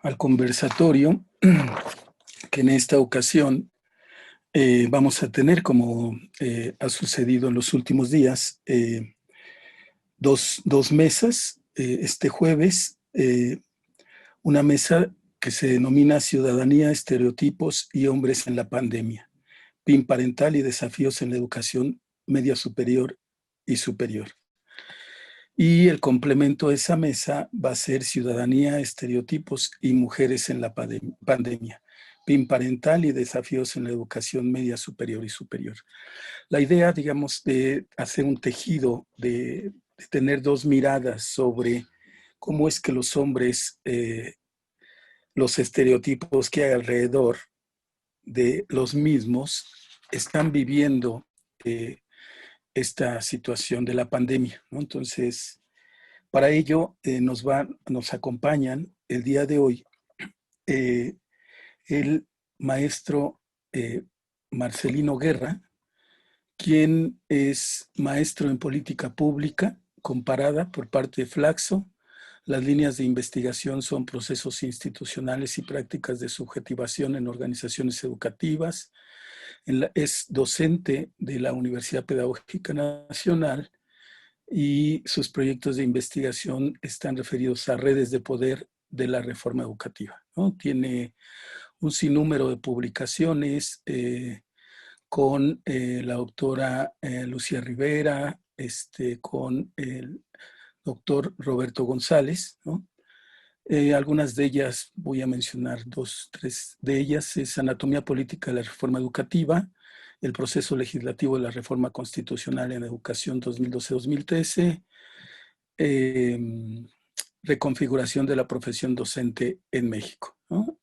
al conversatorio que en esta ocasión vamos a tener, como ha sucedido en los últimos días, dos mesas. Este jueves, una mesa que se denomina Ciudadanía, Estereotipos y Hombres en la Pandemia, PIN parental y desafíos en la educación media superior y superior. Y el complemento de esa mesa va a ser Ciudadanía, Estereotipos y Mujeres en la Pandemia, PIN parental y desafíos en la educación media superior y superior. La idea, digamos, de hacer un tejido, de tener dos miradas sobre cómo es que los hombres, los estereotipos que hay alrededor de los mismos, están viviendo esta situación de la pandemia, ¿no? Entonces, para ello nos acompañan el día de hoy eh, el maestro Marcelino Guerra, quien es maestro en política pública comparada por parte de Flaxo. Las líneas de investigación son procesos institucionales y prácticas de subjetivación en organizaciones educativas. Es docente de la Universidad Pedagógica Nacional y sus proyectos de investigación están referidos a redes de poder de la reforma educativa, ¿no? Tiene un sinnúmero de publicaciones con la doctora Lucía Rivera, con el doctor Roberto González, ¿no? Algunas de ellas, voy a mencionar tres de ellas, es Anatomía Política de la Reforma Educativa, el proceso legislativo de la reforma constitucional en educación 2012-2013, reconfiguración de la profesión docente en México, ¿no?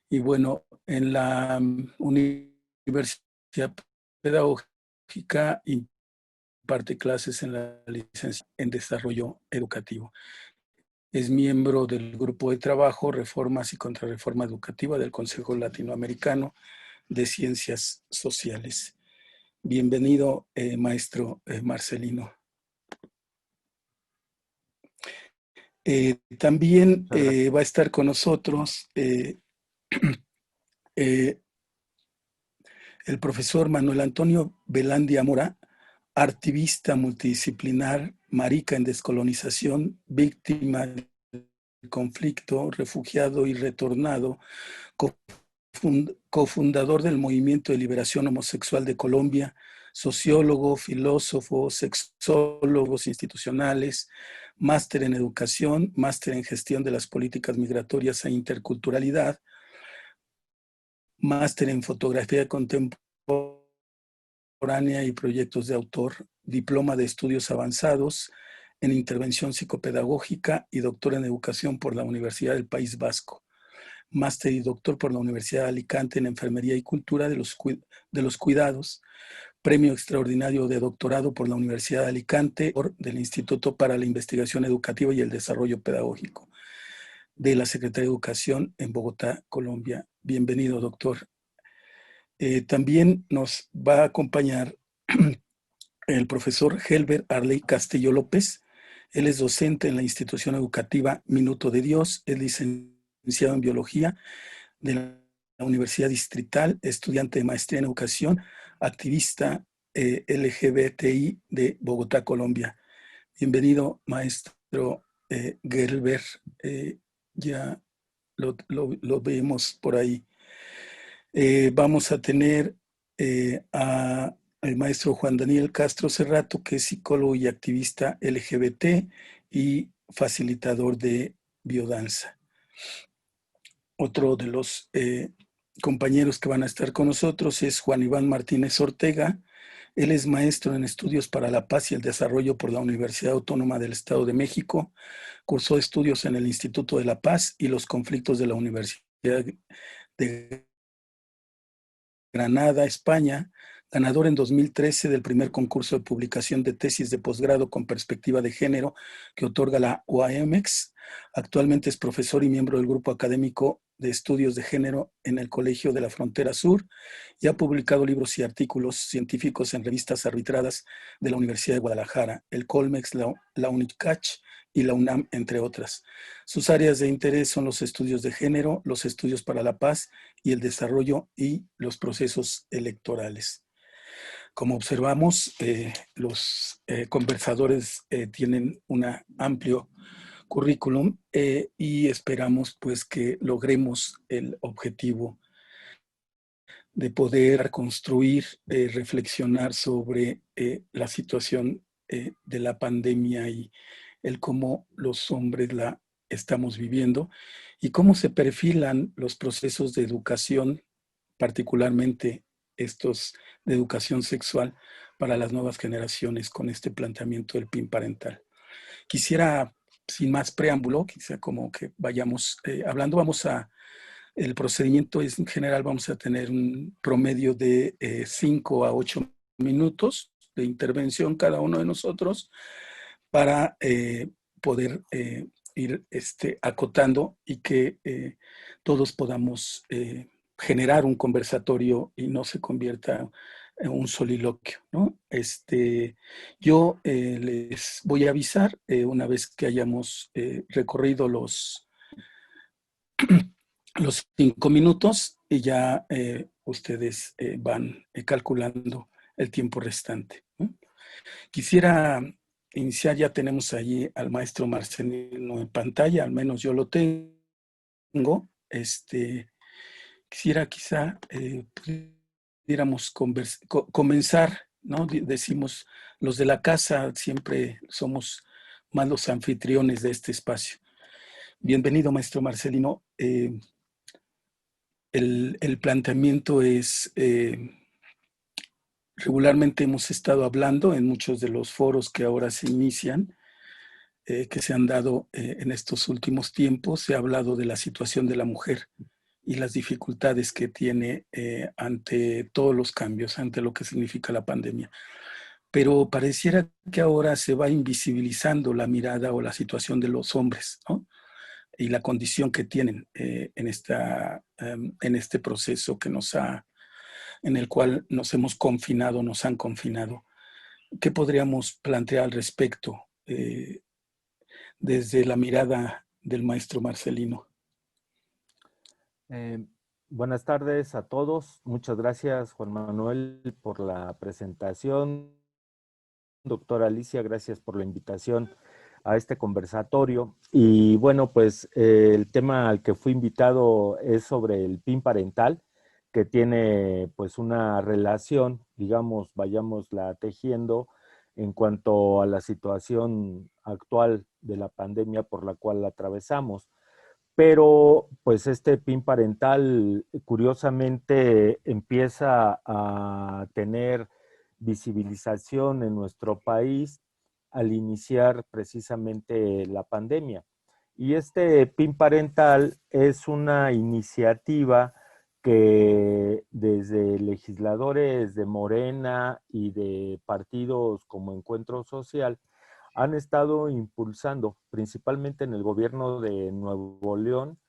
Y bueno, en la Universidad Pedagógica imparte clases en la licencia en desarrollo educativo. Es miembro del grupo de trabajo Reformas y Contrarreforma Educativa del Consejo Latinoamericano de Ciencias Sociales. Bienvenido, maestro Marcelino. También va a estar con nosotros el profesor Manuel Antonio Velandia Mora, activista multidisciplinar, marica en descolonización, víctima del conflicto, refugiado y retornado, cofundador del Movimiento de Liberación Homosexual de Colombia, sociólogo, filósofo, sexólogos institucionales, máster en educación, máster en gestión de las políticas migratorias e interculturalidad, máster en fotografía contemporánea y proyectos de autor, diploma de estudios avanzados en intervención psicopedagógica y doctor en educación por la Universidad del País Vasco, máster y doctor por la Universidad de Alicante en enfermería y cultura de los cuidados, premio extraordinario de doctorado por la Universidad de Alicante del Instituto para la Investigación Educativa y el Desarrollo Pedagógico de la Secretaría de Educación en Bogotá, Colombia. Bienvenido, doctor. También nos va a acompañar el profesor Helber Arley Castillo López. Él es docente en la institución educativa Minuto de Dios, es licenciado en biología de la Universidad Distrital, estudiante de maestría en educación, activista LGBTI de Bogotá, Colombia. Bienvenido, maestro Gerber. Ya lo vemos por ahí. Vamos a tener al maestro Juan Daniel Castro Cerrato, que es psicólogo y activista LGBT y facilitador de biodanza. Otro de los compañeros que van a estar con nosotros es Juan Iván Martínez Ortega. Él es maestro en estudios para la paz y el desarrollo por la Universidad Autónoma del Estado de México. Cursó estudios en el Instituto de la Paz y los Conflictos de la Universidad de Granada, España, ganador en 2013 del primer concurso de publicación de tesis de posgrado con perspectiva de género que otorga la UAMX. Actualmente es profesor y miembro del grupo académico de Estudios de Género en el Colegio de la Frontera Sur y ha publicado libros y artículos científicos en revistas arbitradas de la Universidad de Guadalajara, el Colmex, la UNICACH y la UNAM, entre otras. Sus áreas de interés son los estudios de género, los estudios para la paz y el desarrollo y los procesos electorales. Como observamos, los conversadores tienen un amplio currículum y esperamos pues que logremos el objetivo de poder construir, reflexionar sobre la situación de la pandemia y el cómo los hombres la estamos viviendo y cómo se perfilan los procesos de educación, particularmente estos de educación sexual para las nuevas generaciones con este planteamiento del PIN parental. Quisiera, sin más preámbulo, quizá como que vayamos hablando, el procedimiento es en general, vamos a tener un promedio de 5 a 8 minutos de intervención cada uno de nosotros para poder ir acotando y que todos podamos generar un conversatorio y no se convierta en un soliloquio, ¿no? Yo les voy a avisar una vez que hayamos recorrido los 5 minutos y ya ustedes van calculando el tiempo restante, ¿no? Quisiera iniciar, ya tenemos allí al maestro Marcelino en pantalla, al menos yo lo tengo. Quisiera quizá pudiéramos comenzar, ¿no? Decimos, los de la casa siempre somos más los anfitriones de este espacio. Bienvenido, maestro Marcelino. El planteamiento es, regularmente hemos estado hablando en muchos de los foros que ahora se inician, que se han dado en estos últimos tiempos, se ha hablado de la situación de la mujer y las dificultades que tiene ante todos los cambios, ante lo que significa la pandemia. Pero pareciera que ahora se va invisibilizando la mirada o la situación de los hombres, ¿no? Y la condición que tienen en este proceso en el cual nos hemos confinado, nos han confinado. ¿Qué podríamos plantear al respecto desde la mirada del maestro Marcelino? Buenas tardes a todos. Muchas gracias, Juan Manuel, por la presentación. Doctora Alicia, gracias por la invitación a este conversatorio. Y bueno, pues el tema al que fui invitado es sobre el PIN parental, que tiene pues una relación, digamos, vayámosla tejiendo en cuanto a la situación actual de la pandemia por la cual atravesamos. Pero pues este PIN parental curiosamente empieza a tener visibilización en nuestro país al iniciar precisamente la pandemia. Y este PIN parental es una iniciativa que desde legisladores de Morena y de partidos como Encuentro Social han estado impulsando, principalmente en el gobierno de Nuevo León,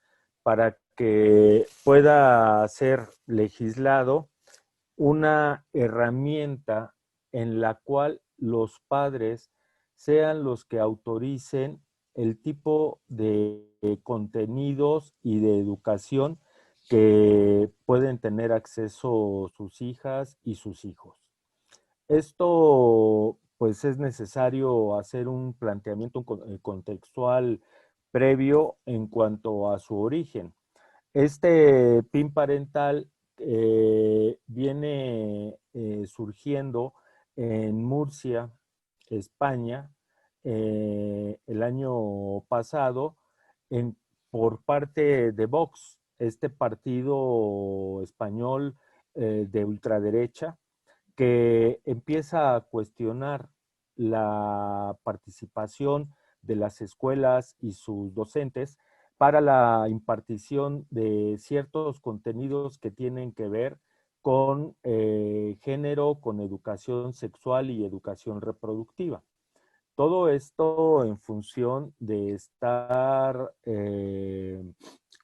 para que pueda ser legislado una herramienta en la cual los padres sean los que autoricen el tipo de contenidos y de educación que pueden tener acceso sus hijas y sus hijos. Esto, pues, es necesario hacer un planteamiento contextual previo en cuanto a su origen. Este PIN parental viene surgiendo en Murcia, España, el año pasado, por parte de Vox, este partido español de ultraderecha, que empieza a cuestionar la participación de las escuelas y sus docentes para la impartición de ciertos contenidos que tienen que ver con género, con educación sexual y educación reproductiva. Todo esto en función de estar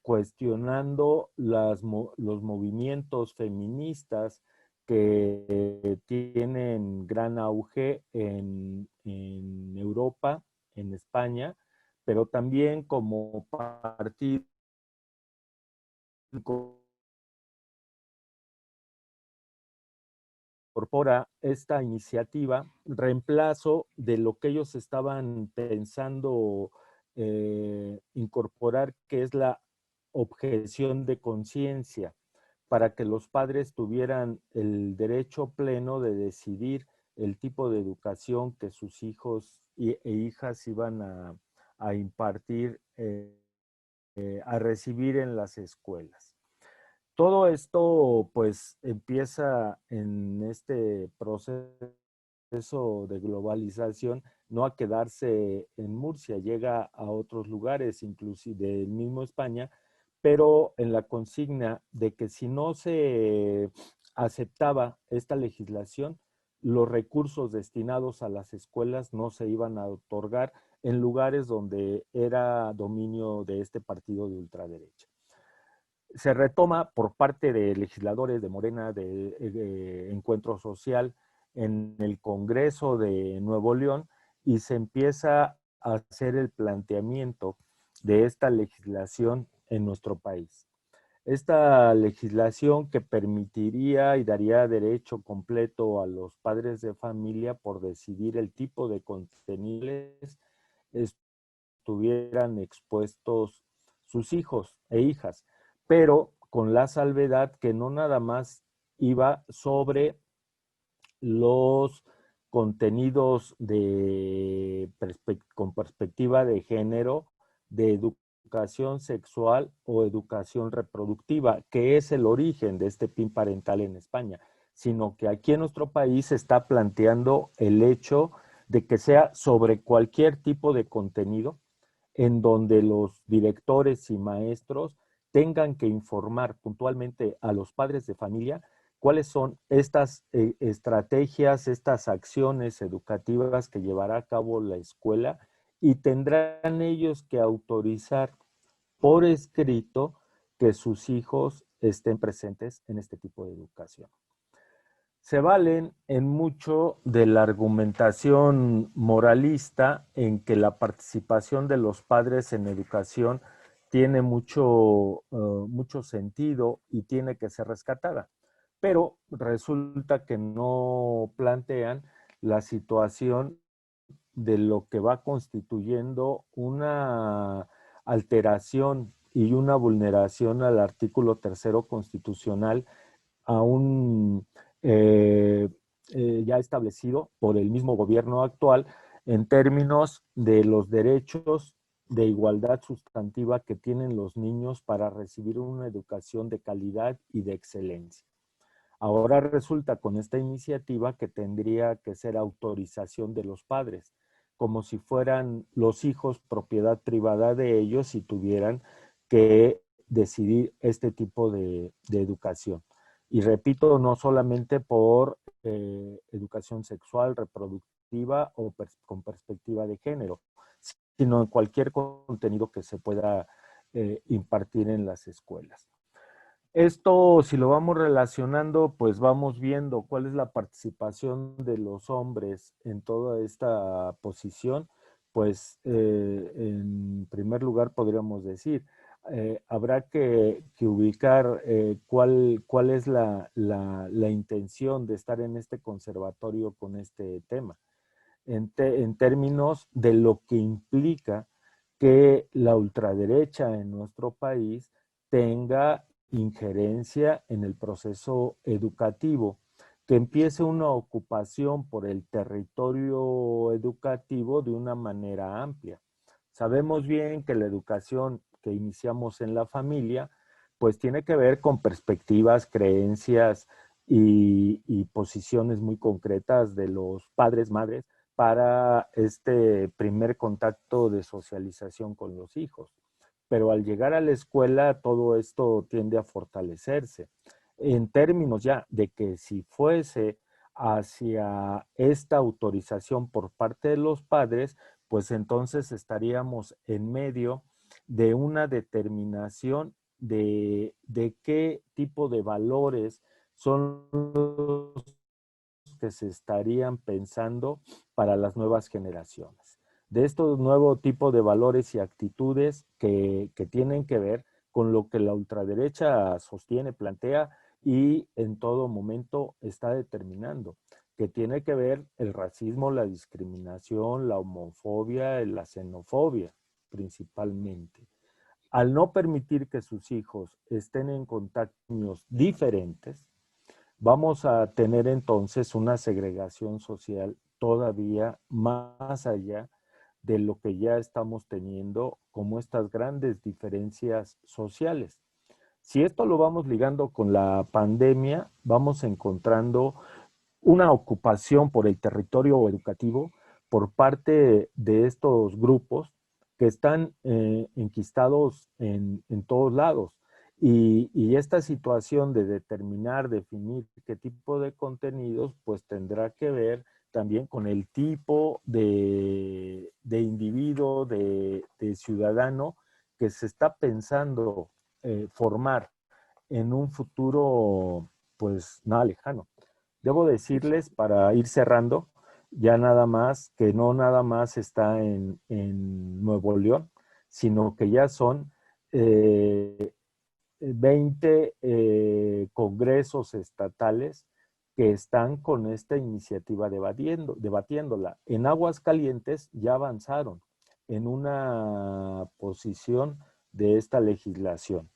cuestionando los movimientos feministas que tienen gran auge en Europa, en España, pero también como partido incorpora esta iniciativa, reemplazo de lo que ellos estaban pensando incorporar, que es la objeción de conciencia, para que los padres tuvieran el derecho pleno de decidir el tipo de educación que sus hijos e hijas iban a impartir, a recibir en las escuelas. Todo esto pues empieza en este proceso de globalización no a quedarse en Murcia, llega a otros lugares, inclusive del mismo España, pero en la consigna de que si no se aceptaba esta legislación, los recursos destinados a las escuelas no se iban a otorgar en lugares donde era dominio de este partido de ultraderecha. Se retoma por parte de legisladores de Morena, de Encuentro Social, en el Congreso de Nuevo León, y se empieza a hacer el planteamiento de esta legislación en nuestro país. Esta legislación que permitiría y daría derecho completo a los padres de familia por decidir el tipo de contenidos estuvieran expuestos sus hijos e hijas, pero con la salvedad que no nada más iba sobre los contenidos con perspectiva de género, de educación sexual o educación reproductiva, que es el origen de este PIN parental en España, sino que aquí en nuestro país se está planteando el hecho de que sea sobre cualquier tipo de contenido en donde los directores y maestros tengan que informar puntualmente a los padres de familia cuáles son estas estrategias, estas acciones educativas que llevará a cabo la escuela, y tendrán ellos que autorizar por escrito que sus hijos estén presentes en este tipo de educación. Se valen en mucho de la argumentación moralista en que la participación de los padres en educación tiene mucho sentido y tiene que ser rescatada. Pero resulta que no plantean la situación de lo que va constituyendo una alteración y una vulneración al artículo 3º constitucional, aún ya establecido por el mismo gobierno actual, en términos de los derechos de igualdad sustantiva que tienen los niños para recibir una educación de calidad y de excelencia. Ahora resulta con esta iniciativa que tendría que ser autorización de los padres, como si fueran los hijos propiedad privada de ellos y tuvieran que decidir este tipo de educación. Y repito, no solamente por educación sexual, reproductiva o con perspectiva de género, sino en cualquier contenido que se pueda impartir en las escuelas. Esto, si lo vamos relacionando, pues vamos viendo cuál es la participación de los hombres en toda esta posición. Pues en primer lugar podríamos decir, habrá que ubicar cuál es la intención de estar en este conservatorio con este tema, en términos de lo que implica que la ultraderecha en nuestro país tenga injerencia en el proceso educativo, que empiece una ocupación por el territorio educativo de una manera amplia. Sabemos bien que la educación que iniciamos en la familia, pues tiene que ver con perspectivas, creencias y posiciones muy concretas de los padres, madres, para este primer contacto de socialización con los hijos. Pero al llegar a la escuela todo esto tiende a fortalecerse. En términos ya de que si fuese hacia esta autorización por parte de los padres, pues entonces estaríamos en medio de una determinación de qué tipo de valores son los que se estarían pensando para las nuevas generaciones. De estos nuevos tipos de valores y actitudes que tienen que ver con lo que la ultraderecha sostiene, plantea y en todo momento está determinando, que tiene que ver el racismo, la discriminación, la homofobia, la xenofobia principalmente. Al no permitir que sus hijos estén en contactos diferentes, vamos a tener entonces una segregación social todavía más allá de lo que ya estamos teniendo como estas grandes diferencias sociales. Si esto lo vamos ligando con la pandemia, vamos encontrando una ocupación por el territorio educativo por parte de estos grupos que están enquistados en todos lados. Y esta situación de determinar, definir qué tipo de contenidos, pues tendrá que ver también con el tipo de individuo, de ciudadano que se está pensando formar en un futuro, pues nada lejano. Debo decirles, para ir cerrando, ya nada más, que no nada más está en Nuevo León, sino que ya son 20 congresos estatales que están con esta iniciativa debatiéndola. En Aguascalientes ya avanzaron en una posición de esta legislación.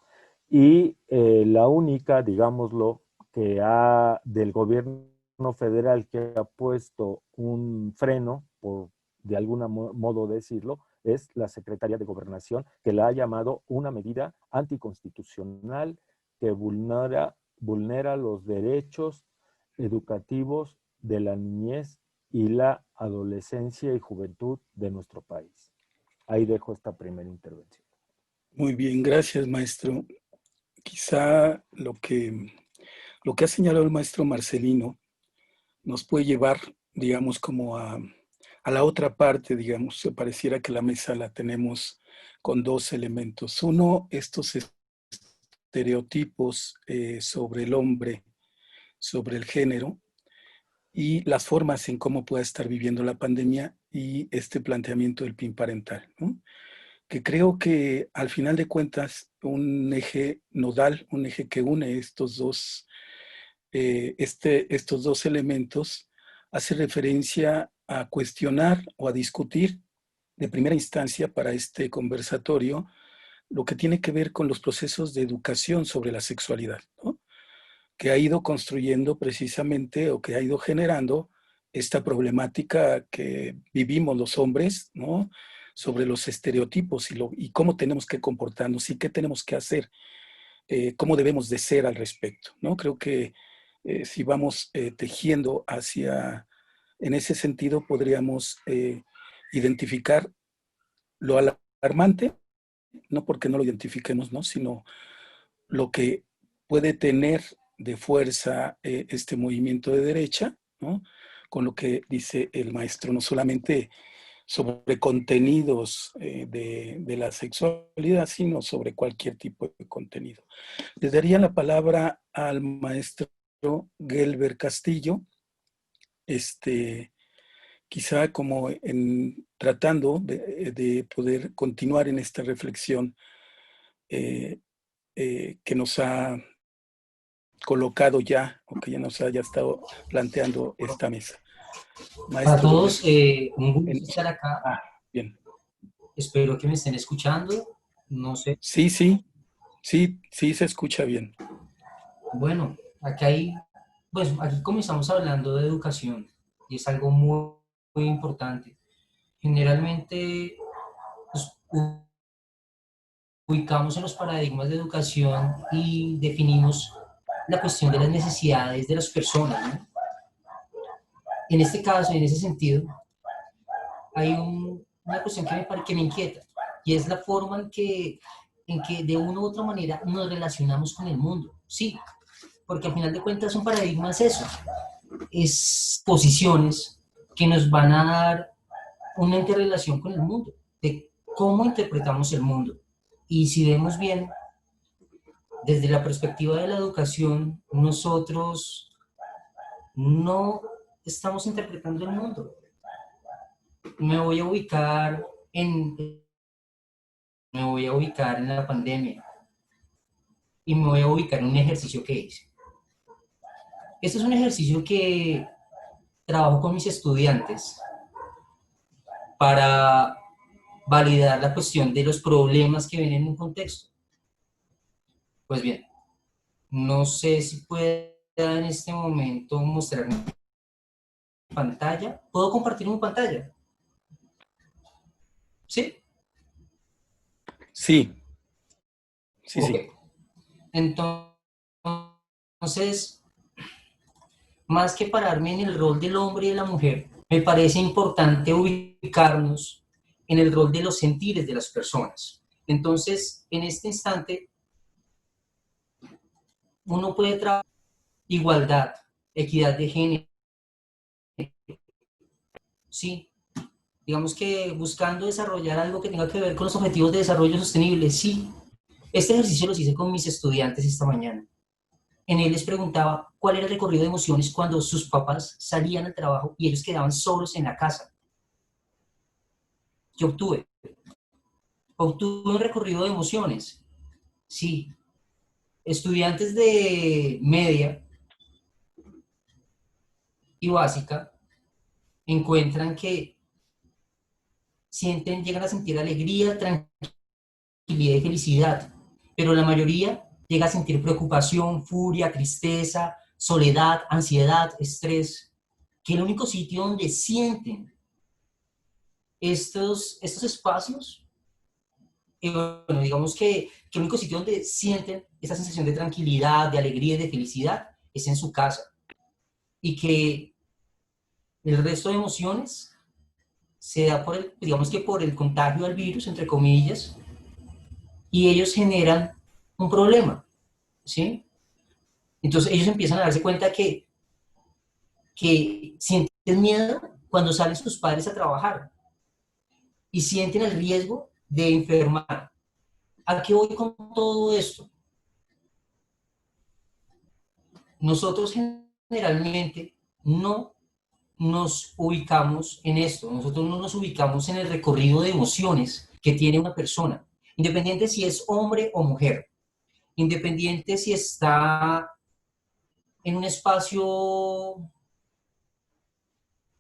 Y la única, digámoslo, del gobierno federal que ha puesto un freno, por de algún modo decirlo, es la Secretaría de Gobernación, que la ha llamado una medida anticonstitucional que vulnera los derechos educativos de la niñez y la adolescencia y juventud de nuestro país. Ahí dejo esta primera intervención. Muy bien, gracias, maestro. Quizá lo que ha señalado el maestro Marcelino nos puede llevar, digamos, como a la otra parte, digamos, se pareciera que la mesa la tenemos con dos elementos. Uno, estos estereotipos sobre el hombre, sobre el género, y las formas en cómo pueda estar viviendo la pandemia y este planteamiento del PIN parental, ¿no? Que creo que al final de cuentas un eje nodal, un eje que une estos dos elementos, hace referencia a cuestionar o a discutir de primera instancia para este conversatorio lo que tiene que ver con los procesos de educación sobre la sexualidad, ¿no? Que ha ido construyendo precisamente o que ha ido generando esta problemática que vivimos los hombres, ¿no? Sobre los estereotipos y cómo tenemos que comportarnos y qué tenemos que hacer, cómo debemos de ser al respecto, ¿no? Creo que si vamos tejiendo en ese sentido, podríamos identificar lo alarmante, no porque no lo identifiquemos, ¿no? Sino lo que puede tener de fuerza este movimiento de derecha, ¿no? Con lo que dice el maestro, no solamente sobre contenidos de la sexualidad, sino sobre cualquier tipo de contenido. Le daría la palabra al maestro Gelber Castillo, quizá como tratando de poder continuar en esta reflexión que nos ha colocado ya, o que ya nos haya estado planteando esta mesa. Para Maestro todos, Gelber. un gusto estar acá. Bien. Espero que me estén escuchando. No sé. Sí, sí, sí, sí se escucha bien. Bueno, aquí comenzamos hablando de educación y es algo muy, muy importante. Generalmente nos ubicamos en los paradigmas de educación y definimos la cuestión de las necesidades de las personas, ¿no? En este caso, en ese sentido, hay una cuestión que me inquieta y es la forma en que de una u otra manera nos relacionamos con el mundo. Sí, porque al final de cuentas un paradigma es eso, es posiciones que nos van a dar una interrelación con el mundo, de cómo interpretamos el mundo. Y si vemos bien, desde la perspectiva de la educación, nosotros no estamos interpretando el mundo. Me voy a ubicar en, me voy a ubicar en la pandemia y me voy a ubicar en un ejercicio que hice. Este es un ejercicio que trabajo con mis estudiantes para validar la cuestión de los problemas que ven en un contexto. Pues bien, no sé si pueda en este momento mostrar mi pantalla. ¿Puedo compartir mi pantalla? ¿Sí? Sí, sí, Ok. sí. Entonces, más que pararme en el rol del hombre y de la mujer, me parece importante ubicarnos en el rol de los sentires de las personas. Entonces, en este instante, uno puede trabajar igualdad, equidad de género, sí. Digamos que buscando desarrollar algo que tenga que ver con los objetivos de desarrollo sostenible, sí. Este ejercicio lo hice con mis estudiantes esta mañana. En él les preguntaba cuál era el recorrido de emociones cuando sus papás salían al trabajo y ellos quedaban solos en la casa. ¿Qué obtuve? Obtuve un recorrido de emociones. Sí. Estudiantes de media y básica encuentran que llegan a sentir alegría, tranquilidad y felicidad, pero la mayoría llega a sentir preocupación, furia, tristeza, soledad, ansiedad, estrés, que el único sitio donde sienten estos espacios, bueno, digamos que el único sitio donde sienten esa sensación de tranquilidad, de alegría y de felicidad es en su casa. Y que el resto de emociones se da por digamos que por el contagio al virus, entre comillas, y ellos generan un problema, ¿sí? Entonces ellos empiezan a darse cuenta que sienten miedo cuando salen sus padres a trabajar y sienten el riesgo de enfermar. ¿A qué voy con todo esto? Nosotros generalmente no nos ubicamos en esto, nosotros no nos ubicamos en el recorrido de emociones que tiene una persona, independiente si es hombre o mujer, independiente si está en un espacio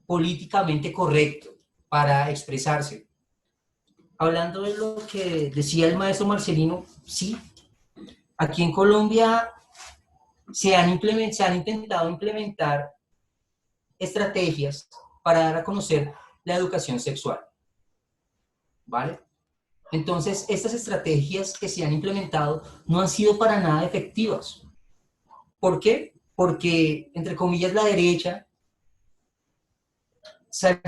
políticamente correcto para expresarse. Hablando de lo que decía el maestro Marcelino, sí, aquí en Colombia se han intentado implementar estrategias para dar a conocer la educación sexual, ¿vale? Entonces, estas estrategias que se han implementado no han sido para nada efectivas. ¿Por qué? Porque, entre comillas, la derecha salió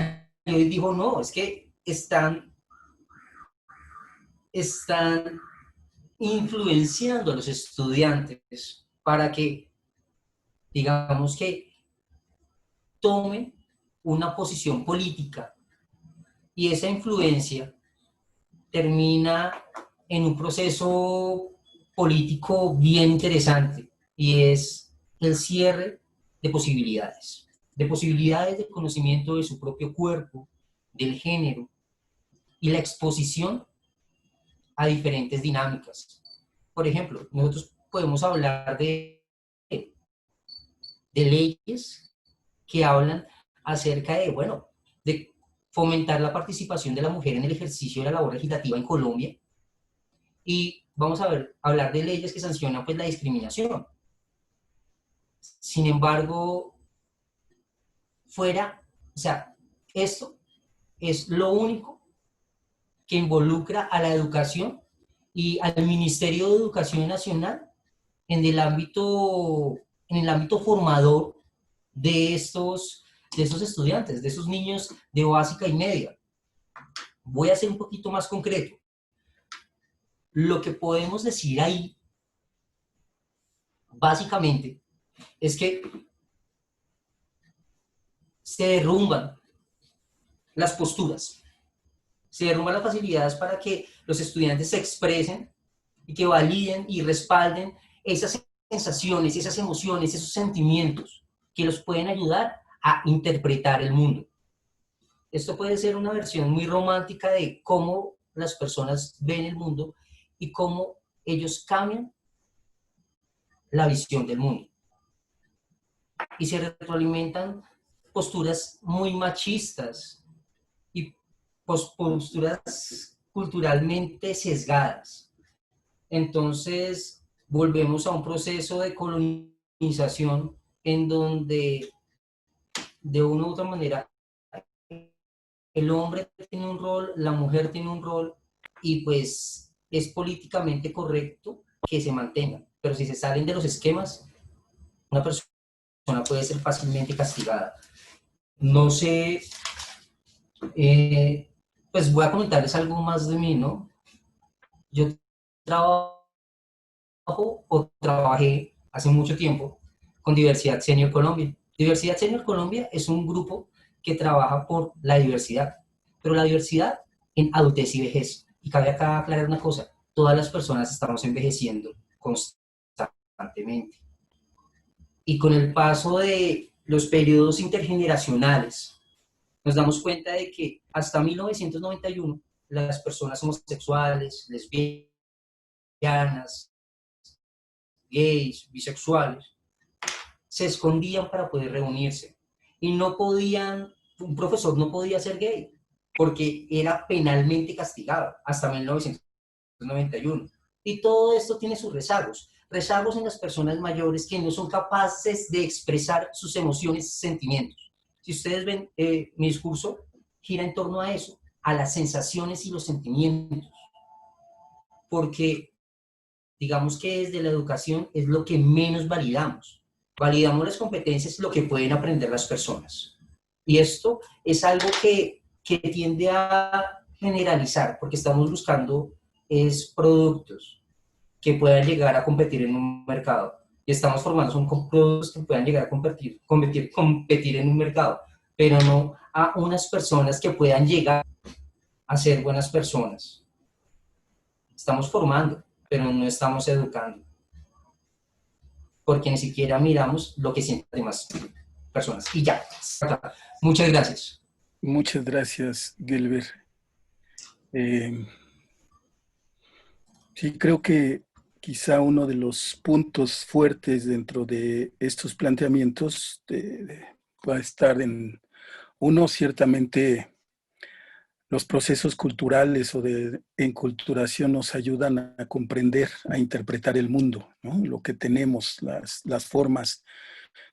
y dijo, no, es que están influenciando a los estudiantes para que, digamos que, tomen una posición política y esa influencia termina en un proceso político bien interesante y es el cierre de posibilidades de conocimiento de su propio cuerpo, del género y la exposición a diferentes dinámicas. Por ejemplo, nosotros podemos hablar de leyes que hablan acerca de, bueno, de fomentar la participación de la mujer en el ejercicio de la labor legislativa en Colombia y vamos a hablar de leyes que sancionan pues la discriminación. Sin embargo, o sea, esto es lo único que involucra a la educación y al Ministerio de Educación Nacional en en el ámbito formador de estos estudiantes, de esos niños de básica y media. Voy a ser un poquito más concreto. Lo que podemos decir ahí, básicamente, es que se derrumban las posturas, se derrumban las facilidades para que los estudiantes se expresen y que validen y respalden esas sensaciones, esas emociones, esos sentimientos que los pueden ayudar a interpretar el mundo. Esto puede ser una versión muy romántica de cómo las personas ven el mundo y cómo ellos cambian la visión del mundo. Y se retroalimentan posturas muy machistas y posturas culturalmente sesgadas. Entonces, volvemos a un proceso de colonización en donde, de una u otra manera, el hombre tiene un rol, la mujer tiene un rol, y pues es políticamente correcto que se mantengan. Pero si se salen de los esquemas, una persona puede ser fácilmente castigada. No sé, pues voy a comentarles algo más de mí, ¿no? Yo trabajé hace mucho tiempo con Diversidad Senior Colombia. Diversidad Senior Colombia es un grupo que trabaja por la diversidad, pero la diversidad en adultez y vejez. Y cabe acá aclarar una cosa, todas las personas estamos envejeciendo constantemente. Y con el paso de los periodos intergeneracionales, nos damos cuenta de que hasta 1991 las personas homosexuales, lesbianas, gays, bisexuales, se escondían para poder reunirse. Y no podían, un profesor no podía ser gay, porque era penalmente castigado hasta 1991. Y todo esto tiene sus rezagos en las personas mayores que no son capaces de expresar sus emociones y sentimientos. Si ustedes ven, mi discurso gira en torno a eso, a las sensaciones y los sentimientos. Porque digamos que desde la educación es lo que menos validamos. Validamos las competencias, lo que pueden aprender las personas. Y esto es algo que tiende a generalizar, porque estamos buscando productos que puedan llegar a competir en un mercado. Y estamos formando son productos que puedan llegar a competir en un mercado, pero no a unas personas que puedan llegar a ser buenas personas. Estamos formando, pero no estamos educando, porque ni siquiera miramos lo que sienten las demás personas. Y ya, muchas gracias. Muchas gracias, Gilbert. Sí, creo que quizá uno de los puntos fuertes dentro de estos planteamientos va a estar en, uno, ciertamente, los procesos culturales o de enculturación nos ayudan a comprender, a interpretar el mundo, ¿no? Lo que tenemos, las formas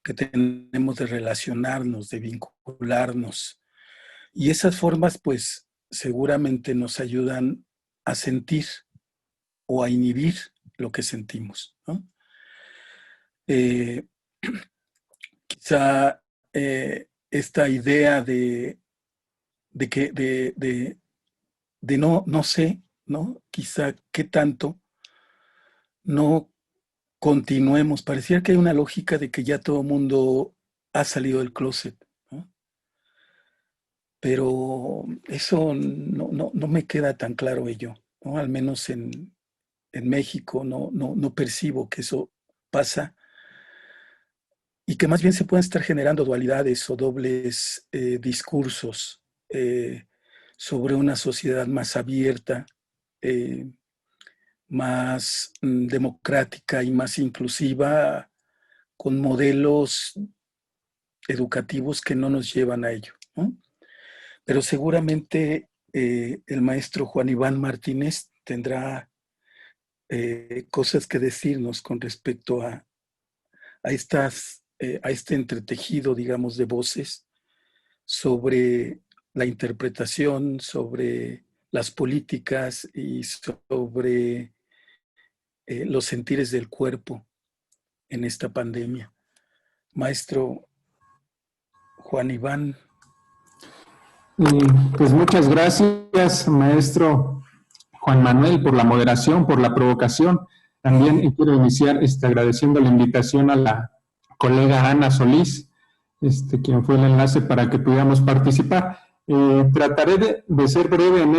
que tenemos de relacionarnos, de vincularnos. Y esas formas, pues, seguramente nos ayudan a sentir o a inhibir lo que sentimos, ¿no? Quizá esta idea de no sé, ¿no? Quizá qué tanto no continuemos. Pareciera que hay una lógica de que ya todo el mundo ha salido del closet, ¿no? Pero eso no me queda tan claro ello, ¿no? Al menos en México no percibo que eso pasa y que más bien se pueden estar generando dualidades o dobles discursos sobre una sociedad más abierta, más democrática y más inclusiva, con modelos educativos que no nos llevan a ello, ¿no? Pero seguramente el maestro Juan Iván Martínez tendrá cosas que decirnos con respecto a este entretejido, digamos, de voces sobre la interpretación, sobre las políticas y sobre los sentires del cuerpo en esta pandemia. Maestro Juan Iván. Pues muchas gracias, maestro Juan Manuel, por la moderación, por la provocación. También quiero iniciar agradeciendo la invitación a la colega Ana Solís, quien fue el enlace para que pudiéramos participar. Trataré de ser breve en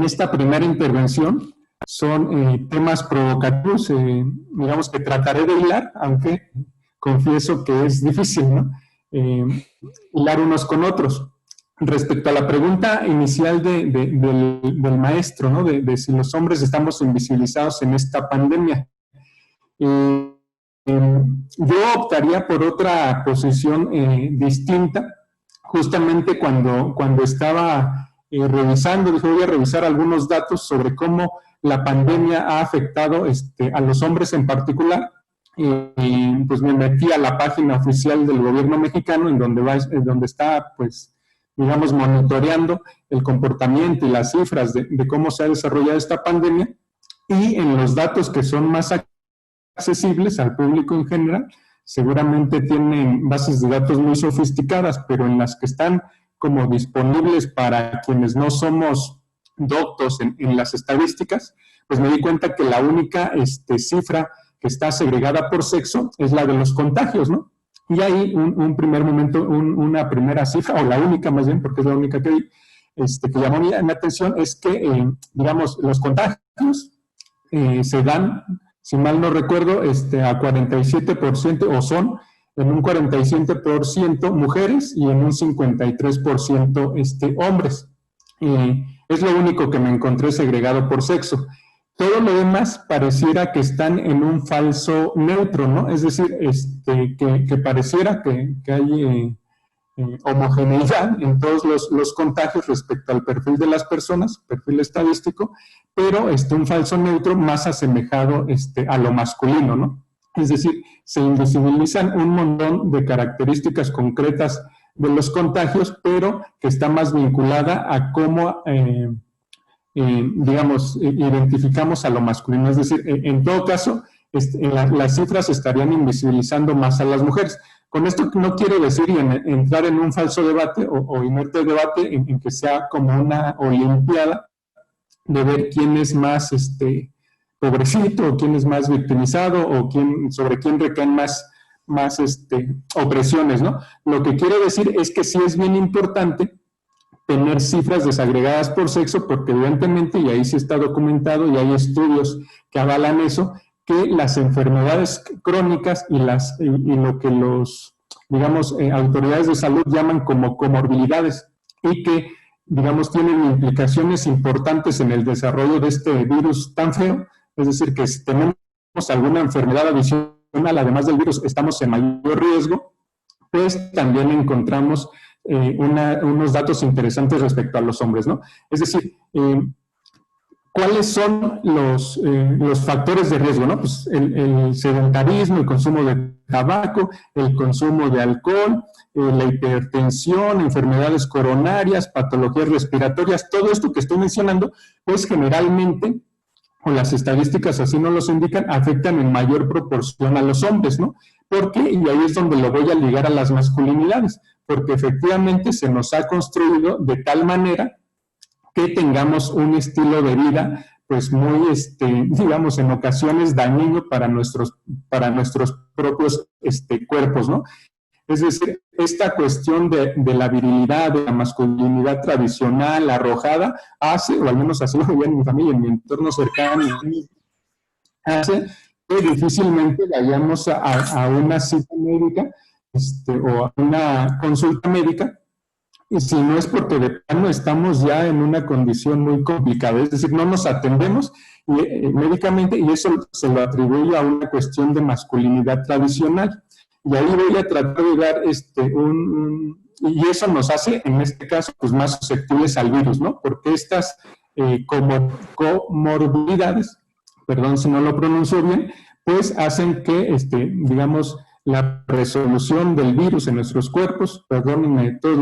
esta primera intervención, son temas provocativos, digamos que trataré de hilar, aunque confieso que es difícil, ¿no? Hilar unos con otros. Respecto a la pregunta inicial del maestro, ¿no? De si los hombres estamos invisibilizados en esta pandemia. Yo optaría por otra posición distinta, justamente cuando estaba revisando, dije, voy a revisar algunos datos sobre cómo la pandemia ha afectado a los hombres en particular, y pues me metí a la página oficial del gobierno mexicano, en donde está, pues, digamos, monitoreando el comportamiento y las cifras de cómo se ha desarrollado esta pandemia, y en los datos que son más accesibles al público en general, seguramente tienen bases de datos muy sofisticadas, pero en las que están como disponibles para quienes no somos doctos en las estadísticas, pues me di cuenta que la única cifra que está segregada por sexo es la de los contagios, ¿no? Y ahí un primer momento, una primera cifra, o la única más bien, porque es la única que vi, que llamó mi atención, es que, digamos, los contagios se dan, si mal no recuerdo, a 47%, o son en un 47% mujeres y en un 53% hombres. Es lo único que me encontré segregado por sexo. Todo lo demás pareciera que están en un falso neutro, ¿no? Es decir, que pareciera que hay homogeneidad en todos los contagios respecto al perfil de las personas, perfil estadístico, pero un falso neutro más asemejado a lo masculino, ¿no? Es decir, se invisibilizan un montón de características concretas de los contagios, pero que está más vinculada a cómo, digamos, identificamos a lo masculino. Es decir, en todo caso, las cifras estarían invisibilizando más a las mujeres. Con esto no quiero decir y entrar en un falso debate o inerte debate en que sea como una olimpiada de ver quién es más pobrecito, o quién es más victimizado, o sobre quién recaen más opresiones, ¿no? Lo que quiero decir es que sí es bien importante tener cifras desagregadas por sexo, porque evidentemente, y ahí sí está documentado, y hay estudios que avalan eso, que las enfermedades crónicas y lo que digamos, autoridades de salud llaman como comorbilidades, y que, digamos, tienen implicaciones importantes en el desarrollo de este virus tan feo. Es decir, que si tenemos alguna enfermedad adicional, además del virus, estamos en mayor riesgo, pues también encontramos unos datos interesantes respecto a los hombres, ¿no? Es decir, ¿cuáles son los factores de riesgo, no? Pues el sedentarismo, el consumo de tabaco, el consumo de alcohol, la hipertensión, enfermedades coronarias, patologías respiratorias, todo esto que estoy mencionando, pues generalmente, o las estadísticas así nos los indican, afectan en mayor proporción a los hombres, ¿no? Porque, y ahí es donde lo voy a ligar a las masculinidades, porque efectivamente se nos ha construido de tal manera que tengamos un estilo de vida, pues muy, digamos, en ocasiones dañino para nuestros propios cuerpos, ¿no? Es decir, esta cuestión de la virilidad, de la masculinidad tradicional, arrojada, hace, o al menos así lo veía en mi familia, en mi entorno cercano, hace que difícilmente vayamos a una cita médica o a una consulta médica, y si no es porque de plano estamos ya en una condición muy complicada, es decir, no nos atendemos médicamente, y eso se lo atribuye a una cuestión de masculinidad tradicional. Y ahí voy a tratar de dar y eso nos hace, en este caso, pues más susceptibles al virus, ¿no? Porque estas comorbilidades, perdón si no lo pronuncio bien, pues hacen que, digamos, la resolución del virus en nuestros cuerpos, perdónenme todos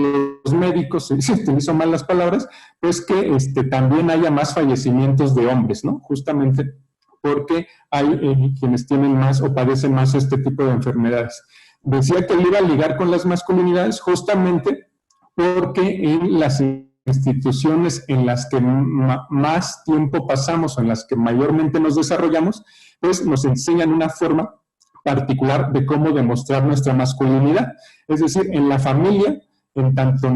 los médicos si utilizo mal las palabras, pues que también haya más fallecimientos de hombres, ¿no? Justamente porque hay quienes tienen más o padecen más este tipo de enfermedades. Decía que le iba a ligar con las masculinidades justamente porque en las instituciones en las que más tiempo pasamos, o en las que mayormente nos desarrollamos, pues nos enseñan una forma particular de cómo demostrar nuestra masculinidad. Es decir, en la familia, en tanto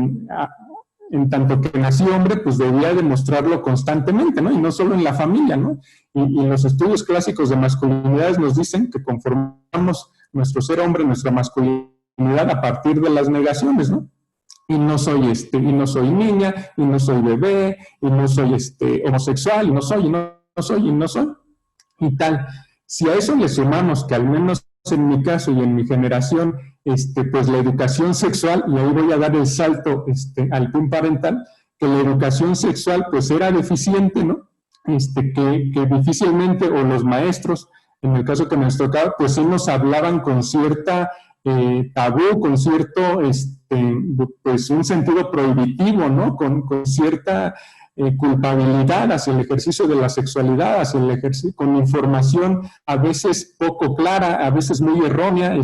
en tanto que nací hombre, pues debía demostrarlo constantemente, ¿no? Y no solo en la familia, ¿no? Y los estudios clásicos de masculinidades nos dicen que conformamos nuestro ser hombre, nuestra masculinidad a partir de las negaciones, ¿no? Y no soy y no soy niña, y no soy bebé, y no soy homosexual, y no soy, y no soy, y no soy, y tal. Si a eso le sumamos que al menos en mi caso y en mi generación, pues la educación sexual, y ahí voy a dar el salto al PIN parental, que la educación sexual pues era deficiente, ¿no? Que difícilmente, o los maestros, en el caso que nos tocaba, pues sí nos hablaban con cierta tabú, con cierto, pues un sentido prohibitivo, ¿no? Con cierta culpabilidad hacia el ejercicio de la sexualidad, hacia el ejercicio, con información a veces poco clara, a veces muy errónea,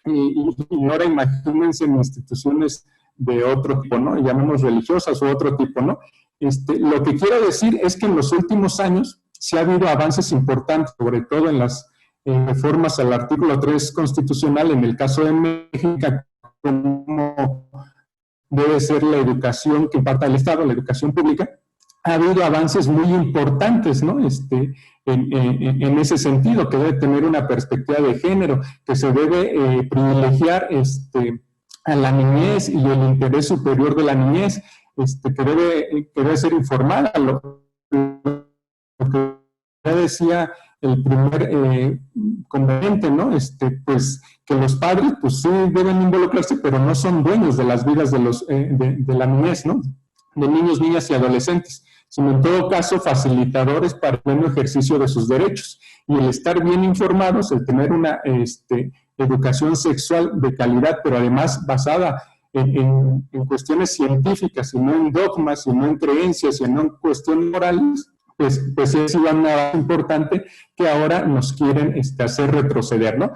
y ahora imagínense en instituciones de otro tipo, ¿no? Llamemos religiosas o otro tipo, ¿no? Lo que quiero decir es que en los últimos años sí ha habido avances importantes, sobre todo en las reformas al artículo 3 constitucional, en el caso de México, como debe ser la educación que imparta el Estado, la educación pública. Ha habido avances muy importantes, ¿no? En ese sentido, que debe tener una perspectiva de género, que se debe privilegiar a la niñez y el interés superior de la niñez, que debe ser informada. Lo que ya decía el primer conveniente, ¿no? Pues que los padres, pues sí deben involucrarse, pero no son dueños de las vidas de la niñez, ¿no? De niños, niñas y adolescentes, sino en todo caso facilitadores para el pleno ejercicio de sus derechos. Y el estar bien informados, el tener una educación sexual de calidad, pero además basada en cuestiones científicas, y no en dogmas, y no en creencias, y no en cuestiones morales, pues es una importante que ahora nos quieren hacer retroceder, ¿no?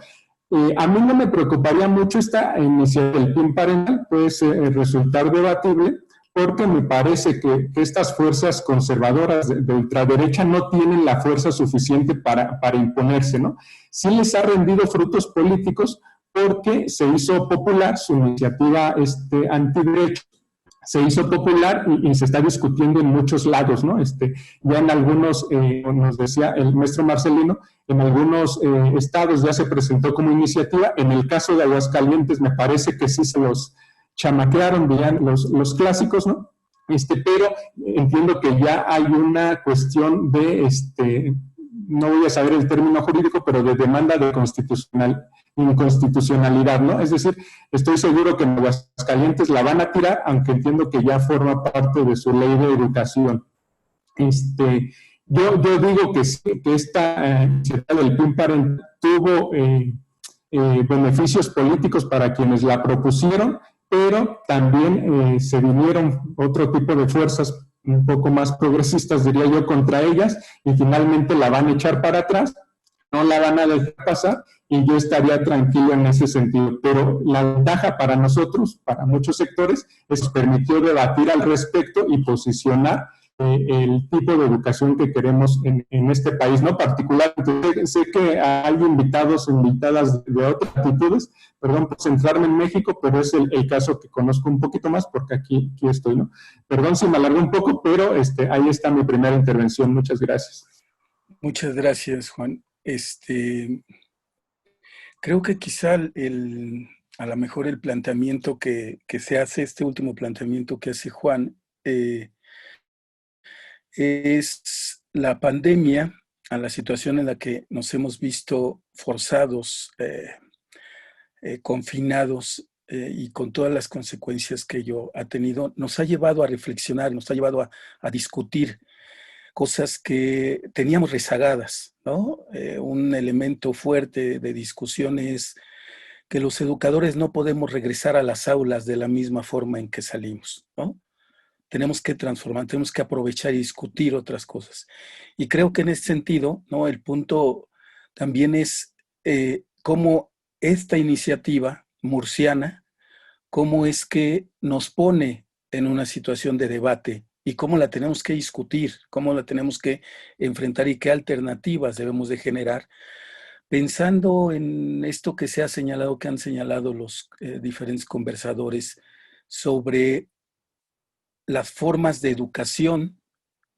A mí no me preocuparía mucho esta iniciativa del PIN parental, puede resultar debatible, porque me parece que estas fuerzas conservadoras de ultraderecha no tienen la fuerza suficiente para imponerse, ¿no? Sí les ha rendido frutos políticos porque se hizo popular su iniciativa antiderecho, se hizo popular y se está discutiendo en muchos lados, ¿no? Ya en algunos, nos decía el maestro Marcelino, en algunos estados ya se presentó como iniciativa. En el caso de Aguascalientes me parece que sí se los chamaquearon, dirían los clásicos, ¿no? Pero entiendo que ya hay una cuestión de, no voy a saber el término jurídico, pero de demanda de inconstitucionalidad, ¿no? Es decir, estoy seguro que en Aguascalientes la van a tirar, aunque entiendo que ya forma parte de su ley de educación. Yo digo que sí, que esta iniciativa del PIN parental tuvo beneficios políticos para quienes la propusieron, pero también se vinieron otro tipo de fuerzas un poco más progresistas, diría yo, contra ellas, y finalmente la van a echar para atrás, no la van a dejar pasar, y yo estaría tranquilo en ese sentido. Pero la ventaja para nosotros, para muchos sectores, es que permitió debatir al respecto y posicionar el tipo de educación que queremos en este país, ¿no? Particularmente, sé que hay invitados, invitadas de otras latitudes, perdón por centrarme en México, pero es el caso que conozco un poquito más porque aquí estoy, ¿no? Perdón si me alargué un poco, pero ahí está mi primera intervención. Muchas gracias. Muchas gracias, Juan. Creo que quizá a lo mejor el planteamiento que se hace, este último planteamiento que hace Juan, es la pandemia, a la situación en la que nos hemos visto forzados, confinados, y con todas las consecuencias que ello ha tenido, nos ha llevado a reflexionar, nos ha llevado a discutir cosas que teníamos rezagadas, ¿no? Un elemento fuerte de discusión es que los educadores no podemos regresar a las aulas de la misma forma en que salimos, ¿no? Tenemos que transformar, tenemos que aprovechar y discutir otras cosas. Y creo que en ese sentido, ¿no? El punto también es cómo esta iniciativa murciana, cómo es que nos pone en una situación de debate y cómo la tenemos que discutir, cómo la tenemos que enfrentar y qué alternativas debemos de generar, pensando en esto que se ha señalado, que han señalado los diferentes conversadores sobre las formas de educación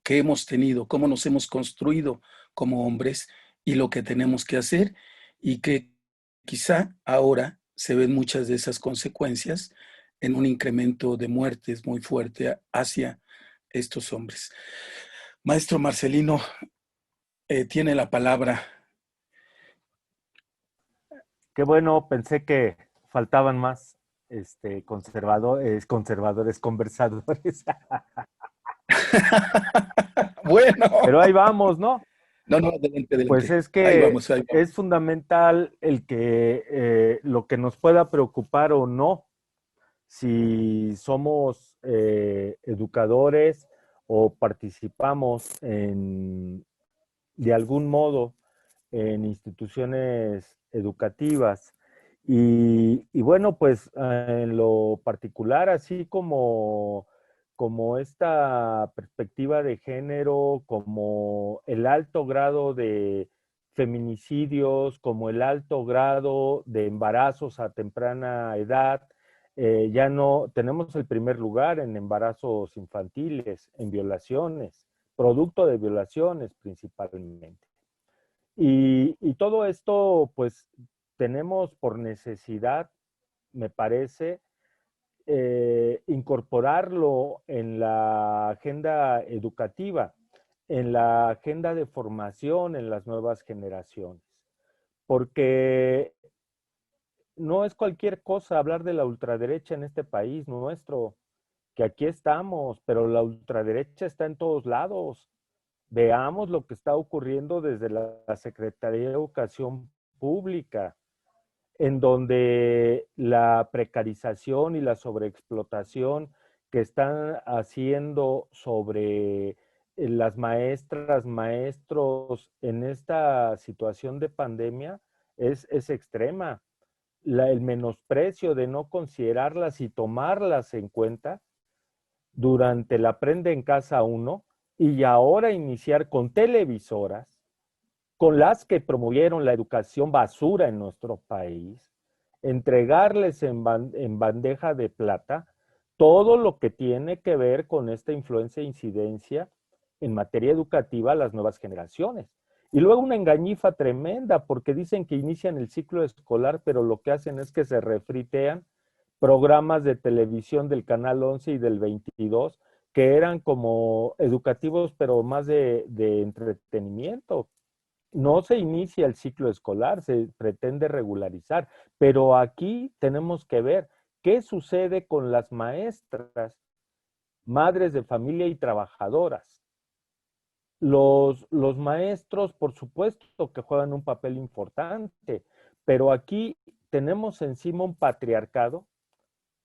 que hemos tenido, cómo nos hemos construido como hombres y lo que tenemos que hacer, y que quizá ahora se ven muchas de esas consecuencias en un incremento de muertes muy fuerte hacia estos hombres. Maestro Marcelino, tiene la palabra. Qué bueno, pensé que faltaban más conservadores, conversadores. Bueno. Pero ahí vamos, ¿no? No, no, adelante, Pues adelante. es Ahí que vamos, ahí vamos. es fundamental el que lo que nos pueda preocupar o no, si somos educadores o participamos de algún modo en instituciones educativas. Y bueno, pues en lo particular, así como esta perspectiva de género, como el alto grado de feminicidios, como el alto grado de embarazos a temprana edad, ya no tenemos el primer lugar en embarazos infantiles, en violaciones, producto de violaciones principalmente. Y todo esto, pues, tenemos por necesidad, me parece, incorporarlo en la agenda educativa, en la agenda de formación en las nuevas generaciones. Porque no es cualquier cosa hablar de la ultraderecha en este país nuestro, que aquí estamos, pero la ultraderecha está en todos lados. Veamos lo que está ocurriendo desde la Secretaría de Educación Pública, en donde la precarización y la sobreexplotación que están haciendo sobre las maestras, maestros en esta situación de pandemia es extrema. El menosprecio de no considerarlas y tomarlas en cuenta durante la Aprende en Casa 1 y ahora iniciar con televisoras, con las que promovieron la educación basura en nuestro país, entregarles en bandeja de plata todo lo que tiene que ver con esta influencia e incidencia en materia educativa a las nuevas generaciones. Y luego una engañifa tremenda, porque dicen que inician el ciclo escolar, pero lo que hacen es que se refritean programas de televisión del Canal 11 y del 22, que eran como educativos, pero más de entretenimiento. No se inicia el ciclo escolar, se pretende regularizar, pero aquí tenemos que ver qué sucede con las maestras, madres de familia y trabajadoras. Los maestros, por supuesto, que juegan un papel importante, pero aquí tenemos encima un patriarcado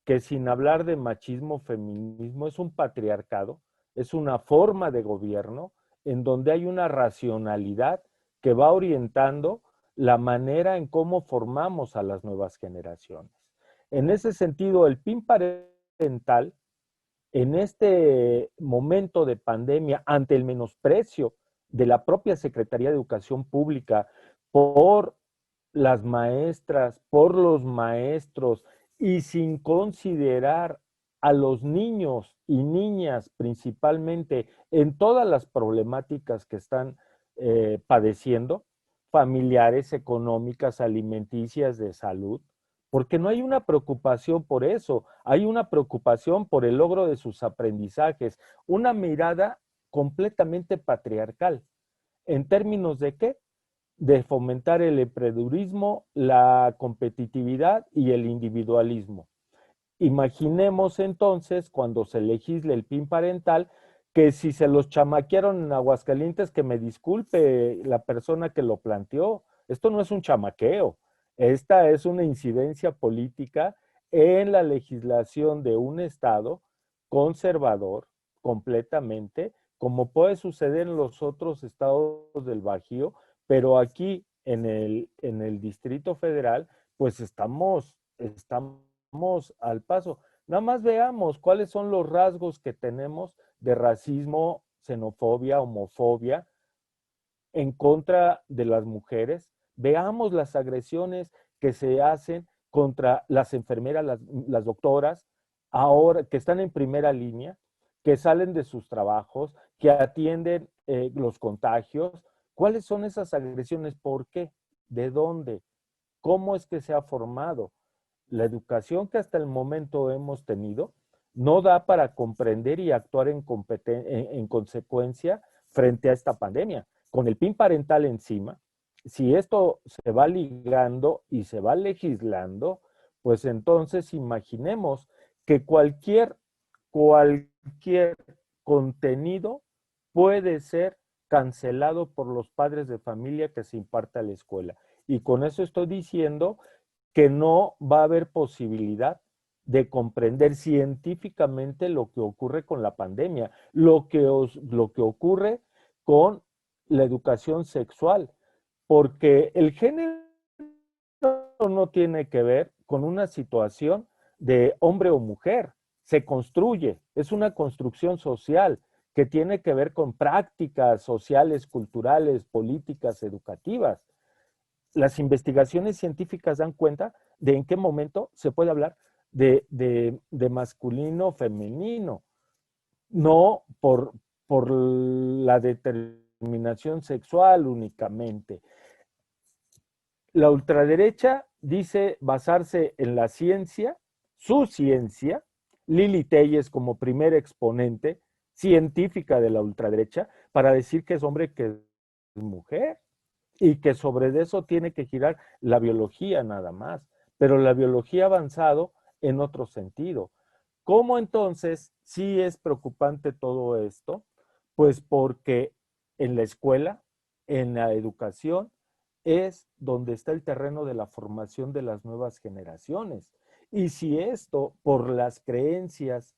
que, sin hablar de machismo, feminismo, es un patriarcado, es una forma de gobierno en donde hay una racionalidad que va orientando la manera en cómo formamos a las nuevas generaciones. En ese sentido, el PIN parental, en este momento de pandemia, ante el menosprecio de la propia Secretaría de Educación Pública por las maestras, por los maestros, y sin considerar a los niños y niñas principalmente en todas las problemáticas que están padeciendo, familiares, económicas, alimenticias, de salud, porque no hay una preocupación por eso, hay una preocupación por el logro de sus aprendizajes, una mirada completamente patriarcal. ¿En términos de qué? De fomentar el emprendedurismo, la competitividad y el individualismo. Imaginemos entonces, cuando se legisle el PIN parental, que si se los chamaquearon en Aguascalientes, que me disculpe la persona que lo planteó. Esto no es un chamaqueo, esta es una incidencia política en la legislación de un estado conservador completamente, como puede suceder en los otros estados del Bajío, pero aquí en el Distrito Federal, pues estamos al paso. Nada más veamos cuáles son los rasgos que tenemos de racismo, xenofobia, homofobia en contra de las mujeres. Veamos las agresiones que se hacen contra las enfermeras, las doctoras, ahora que están en primera línea, que salen de sus trabajos, que atienden los contagios. ¿Cuáles son esas agresiones? ¿Por qué? ¿De dónde? ¿Cómo es que se ha formado? La educación que hasta el momento hemos tenido no da para comprender y actuar en consecuencia frente a esta pandemia. Con el PIN parental encima, si esto se va ligando y se va legislando, pues entonces imaginemos que cualquier contenido puede ser cancelado por los padres de familia que se imparte a la escuela. Y con eso estoy diciendo que no va a haber posibilidad de comprender científicamente lo que ocurre con la pandemia, lo que ocurre con la educación sexual, porque el género no tiene que ver con una situación de hombre o mujer, se construye, es una construcción social que tiene que ver con prácticas sociales, culturales, políticas, educativas. Las investigaciones científicas dan cuenta de en qué momento se puede hablar de masculino o femenino, no por la determinación sexual únicamente. La ultraderecha dice basarse en la ciencia, su ciencia, Lili Telles como primer exponente científica de la ultraderecha, para decir que es hombre, que es mujer, y que sobre eso tiene que girar la biología nada más, pero la biología ha avanzado en otro sentido. ¿Cómo entonces sí es preocupante todo esto? Pues porque en la escuela, en la educación, es donde está el terreno de la formación de las nuevas generaciones. Y si esto, por las creencias,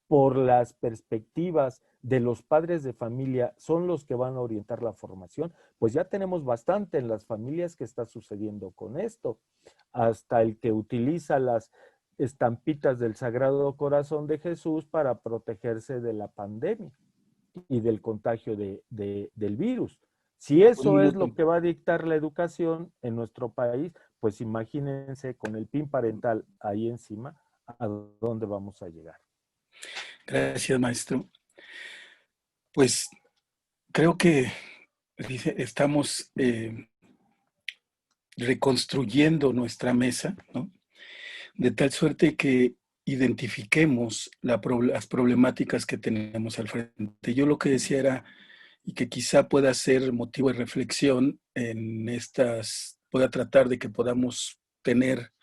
por las perspectivas de los padres de familia, son los que van a orientar la formación, pues ya tenemos bastante en las familias que está sucediendo con esto. Hasta el que utiliza las estampitas del Sagrado Corazón de Jesús para protegerse de la pandemia y del contagio del virus. Si eso es lo que va a dictar la educación en nuestro país, pues imagínense con el PIN parental ahí encima, ¿a dónde vamos a llegar? Gracias, maestro. Pues creo que estamos reconstruyendo nuestra mesa, ¿no? De tal suerte que identifiquemos las problemáticas que tenemos al frente. Yo lo que decía era, y que quizá pueda ser motivo de reflexión en pueda tratar de que podamos tener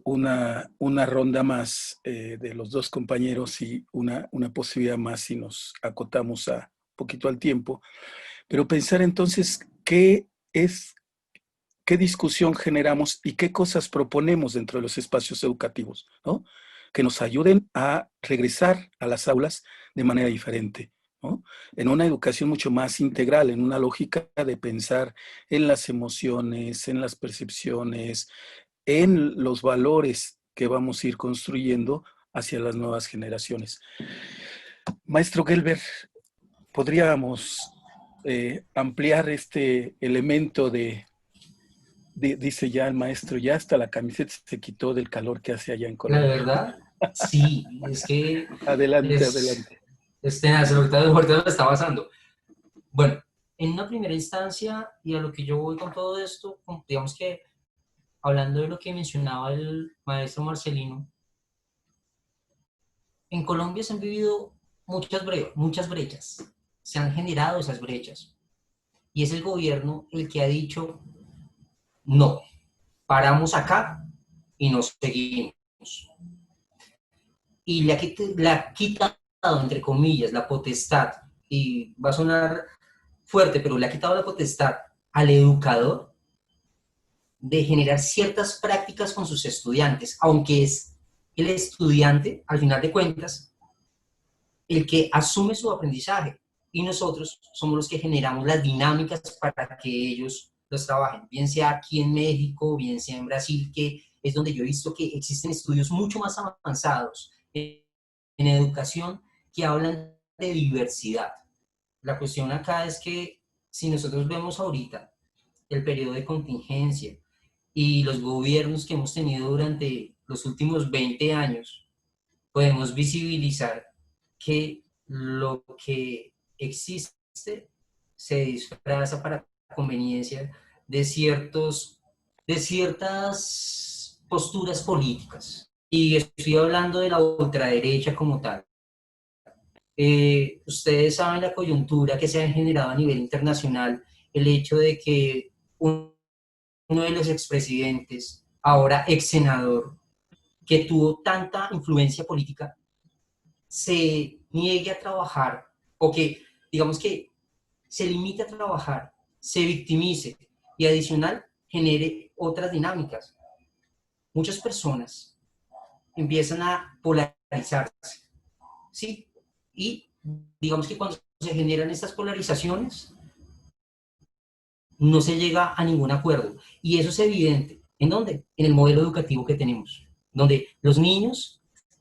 una ronda más de los dos compañeros y una posibilidad más si nos acotamos un poquito al tiempo, pero pensar entonces qué discusión generamos y qué cosas proponemos dentro de los espacios educativos, ¿no? Que nos ayuden a regresar a las aulas de manera diferente, ¿no? En una educación mucho más integral, en una lógica de pensar en las emociones, en las percepciones, en los valores que vamos a ir construyendo hacia las nuevas generaciones. Maestro Gelber, ¿podríamos ampliar este elemento dice ya el maestro, ya hasta la camiseta se quitó del calor que hace allá en La Colombia? verdad, sí, es que Adelante, es, adelante. ahorita me está pasando. Bueno, en una primera instancia, y a lo que yo voy con todo esto, digamos que hablando de lo que mencionaba el maestro Marcelino, en Colombia se han vivido muchas brechas, se han generado esas brechas, y es el gobierno el que ha dicho, no, paramos acá y nos seguimos. Y le ha quitado, entre comillas, la potestad, y va a sonar fuerte, pero le ha quitado la potestad al educador de generar ciertas prácticas con sus estudiantes, aunque es el estudiante, al final de cuentas, el que asume su aprendizaje, y nosotros somos los que generamos las dinámicas para que ellos los trabajen, bien sea aquí en México, bien sea en Brasil, que es donde yo he visto que existen estudios mucho más avanzados en educación que hablan de diversidad. La cuestión acá es que si nosotros vemos ahorita el periodo de contingencia y los gobiernos que hemos tenido durante los últimos 20 años, podemos visibilizar que lo que existe se disfraza para conveniencia de ciertas posturas políticas. Y estoy hablando de la ultraderecha como tal. Ustedes saben la coyuntura que se ha generado a nivel internacional, el hecho de que uno de los expresidentes, ahora ex senador, que tuvo tanta influencia política, se niegue a trabajar, o que, digamos que se limite a trabajar, se victimice y adicional genere otras dinámicas. Muchas personas empiezan a polarizarse, ¿sí? Y digamos que cuando se generan estas polarizaciones, no se llega a ningún acuerdo. Y eso es evidente. ¿En dónde? En el modelo educativo que tenemos, donde los niños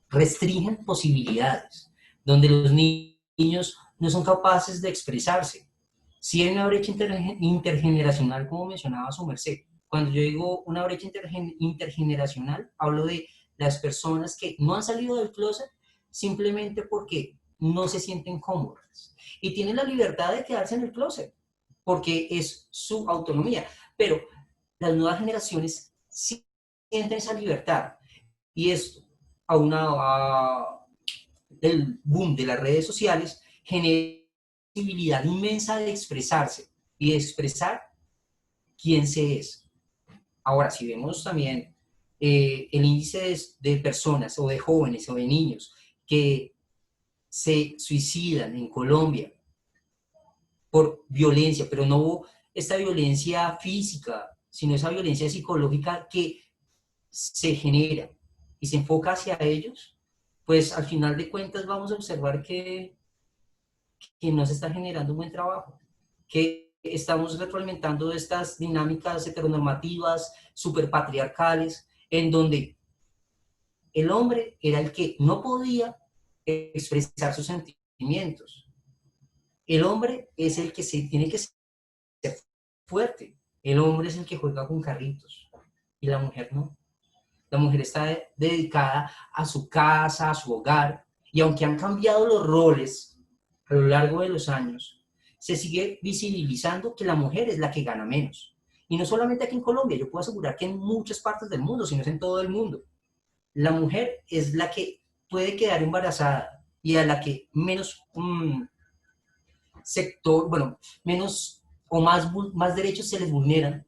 restringen posibilidades, donde los niños no son capaces de expresarse. Si hay una brecha intergeneracional, como mencionaba su merced. Cuando yo digo una brecha intergeneracional, hablo de las personas que no han salido del closet simplemente porque no se sienten cómodas y tienen la libertad de quedarse en el closet porque es su autonomía, pero las nuevas generaciones sí sienten esa libertad y esto a el boom de las redes sociales genera una posibilidad inmensa de expresarse y de expresar quién se es. Ahora, si vemos también el índice de personas o de jóvenes o de niños que se suicidan en Colombia por violencia, pero no esta violencia física, sino esa violencia psicológica que se genera y se enfoca hacia ellos, pues al final de cuentas vamos a observar que no se está generando un buen trabajo, que estamos retroalimentando estas dinámicas heteronormativas, superpatriarcales, en donde el hombre era el que no podía expresar sus sentimientos. El hombre es el que se tiene que ser fuerte. El hombre es el que juega con carritos y la mujer no. La mujer está dedicada a su casa, a su hogar, y aunque han cambiado los roles a lo largo de los años, se sigue visibilizando que la mujer es la que gana menos. Y no solamente aquí en Colombia, yo puedo asegurar que en muchas partes del mundo, sino es en todo el mundo. La mujer es la que puede quedar embarazada y a la que menos sector, bueno, menos o más derechos se les vulneran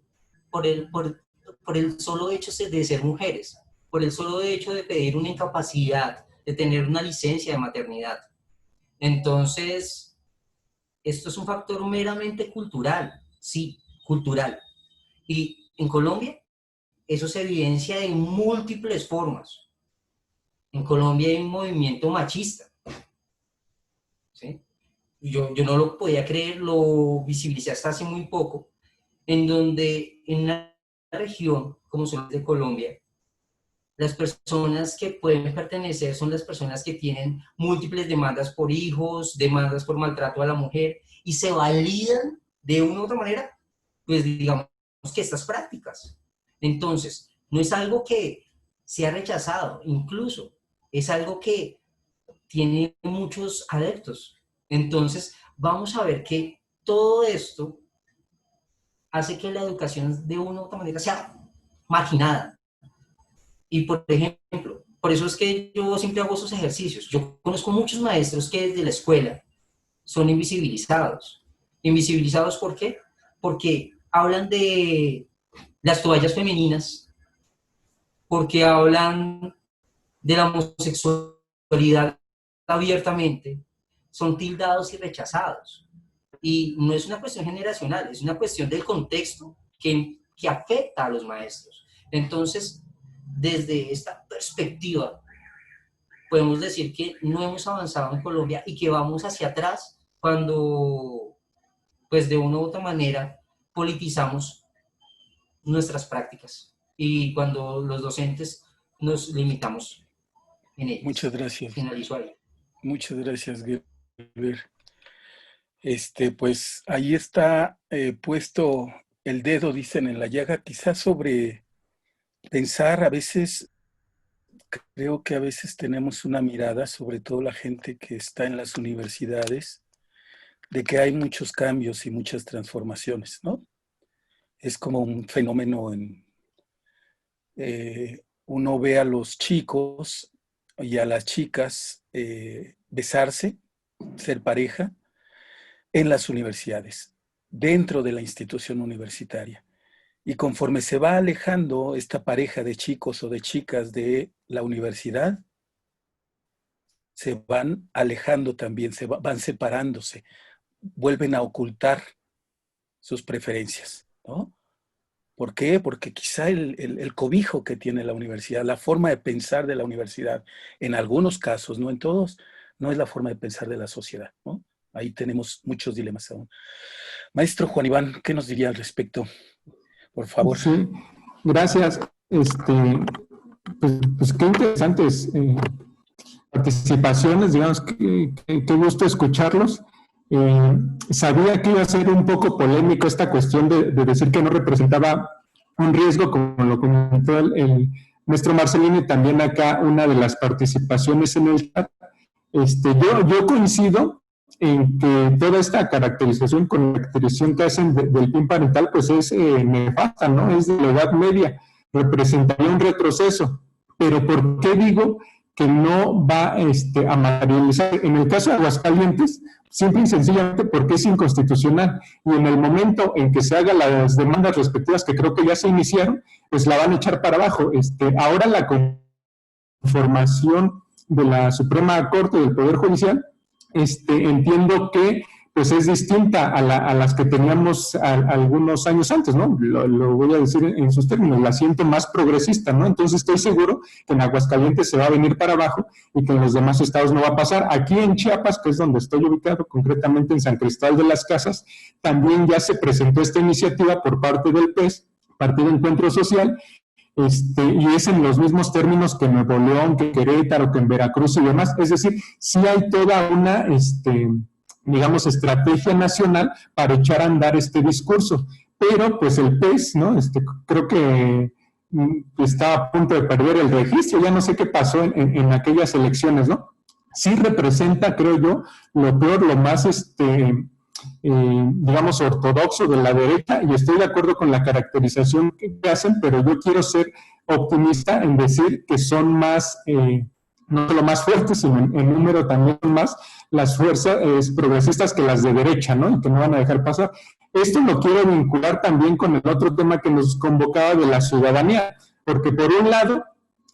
por el solo hecho de ser mujeres, por el solo hecho de pedir una incapacidad, de tener una licencia de maternidad. Entonces, esto es un factor meramente cultural, sí, cultural. Y en Colombia, eso se evidencia de múltiples formas. En Colombia hay un movimiento machista, ¿sí? Yo no lo podía creer, lo visibilicé hasta hace muy poco, en donde en una región como son las de Colombia, las personas que pueden pertenecer son las personas que tienen múltiples demandas por hijos, demandas por maltrato a la mujer, y se validan de una u otra manera, pues digamos que estas prácticas. Entonces, no es algo que sea rechazado, incluso es algo que tiene muchos adeptos. Entonces, vamos a ver que todo esto hace que la educación de una u otra manera sea marginada. Y por ejemplo, por eso es que yo siempre hago esos ejercicios. Yo conozco muchos maestros que desde la escuela son invisibilizados. ¿Invisibilizados por qué? Porque hablan de las toallas femeninas, porque hablan de la homosexualidad abiertamente, son tildados y rechazados. Y no es una cuestión generacional, es una cuestión del contexto que afecta a los maestros. Entonces, desde esta perspectiva, podemos decir que no hemos avanzado en Colombia y que vamos hacia atrás cuando, pues de una u otra manera, politizamos nuestras prácticas y cuando los docentes nos limitamos en ellas. Muchas gracias. Finalizo ahí. Muchas gracias, Gerber. Pues ahí está puesto el dedo, dicen, en la llaga, quizás sobre pensar a veces creo que a veces tenemos una mirada, sobre todo la gente que está en las universidades, de que hay muchos cambios y muchas transformaciones, ¿no? Es como un fenómeno uno ve a los chicos y a las chicas besarse, ser pareja, en las universidades, dentro de la institución universitaria. Y conforme se va alejando esta pareja de chicos o de chicas de la universidad, se van alejando también, van separándose, vuelven a ocultar sus preferencias, ¿no? ¿Por qué? Porque quizá el cobijo que tiene la universidad, la forma de pensar de la universidad, en algunos casos, no en todos, no es la forma de pensar de la sociedad, ¿no? Ahí tenemos muchos dilemas aún. Maestro Juan Iván, ¿qué nos diría al respecto? Por favor. Sí, gracias. Pues qué interesantes participaciones, digamos, qué gusto escucharlos. Sabía que iba a ser un poco polémico esta cuestión de decir que no representaba un riesgo, como lo comentó el maestro Marcelino, y también acá una de las participaciones en el chat. Yo coincido en que toda esta caracterización que hacen del PIN parental, pues es nefasta, ¿no? Es de la Edad Media, representaría un retroceso. Pero ¿por qué digo que no va a materializar? En el caso de Aguascalientes, simple y sencillamente porque es inconstitucional. Y en el momento en que se hagan las demandas respectivas, que creo que ya se iniciaron, pues la van a echar para abajo. Ahora la conformación de la Suprema Corte del Poder Judicial, entiendo que pues es distinta a las que teníamos algunos años antes, ¿no? Lo voy a decir en sus términos, la siento más progresista, ¿no? Entonces estoy seguro que en Aguascalientes se va a venir para abajo y que en los demás estados no va a pasar. Aquí en Chiapas, que es donde estoy ubicado, concretamente en San Cristóbal de las Casas, también ya se presentó esta iniciativa por parte del PES, Partido Encuentro Social, y es en los mismos términos que en Nuevo León, que Querétaro, que en Veracruz y demás. Es decir, sí hay toda una, digamos, estrategia nacional para echar a andar este discurso. Pero, pues, el PES, ¿no? Creo que está a punto de perder el registro. Ya no sé qué pasó en aquellas elecciones, ¿no? Sí representa, creo yo, lo peor, lo más, digamos, ortodoxo de la derecha, y estoy de acuerdo con la caracterización que hacen, pero yo quiero ser optimista en decir que son más, no solo más fuertes, sino en número también más las fuerzas progresistas que las de derecha, ¿no? Y que no van a dejar pasar. Esto lo quiero vincular también con el otro tema que nos convocaba de la ciudadanía, porque por un lado,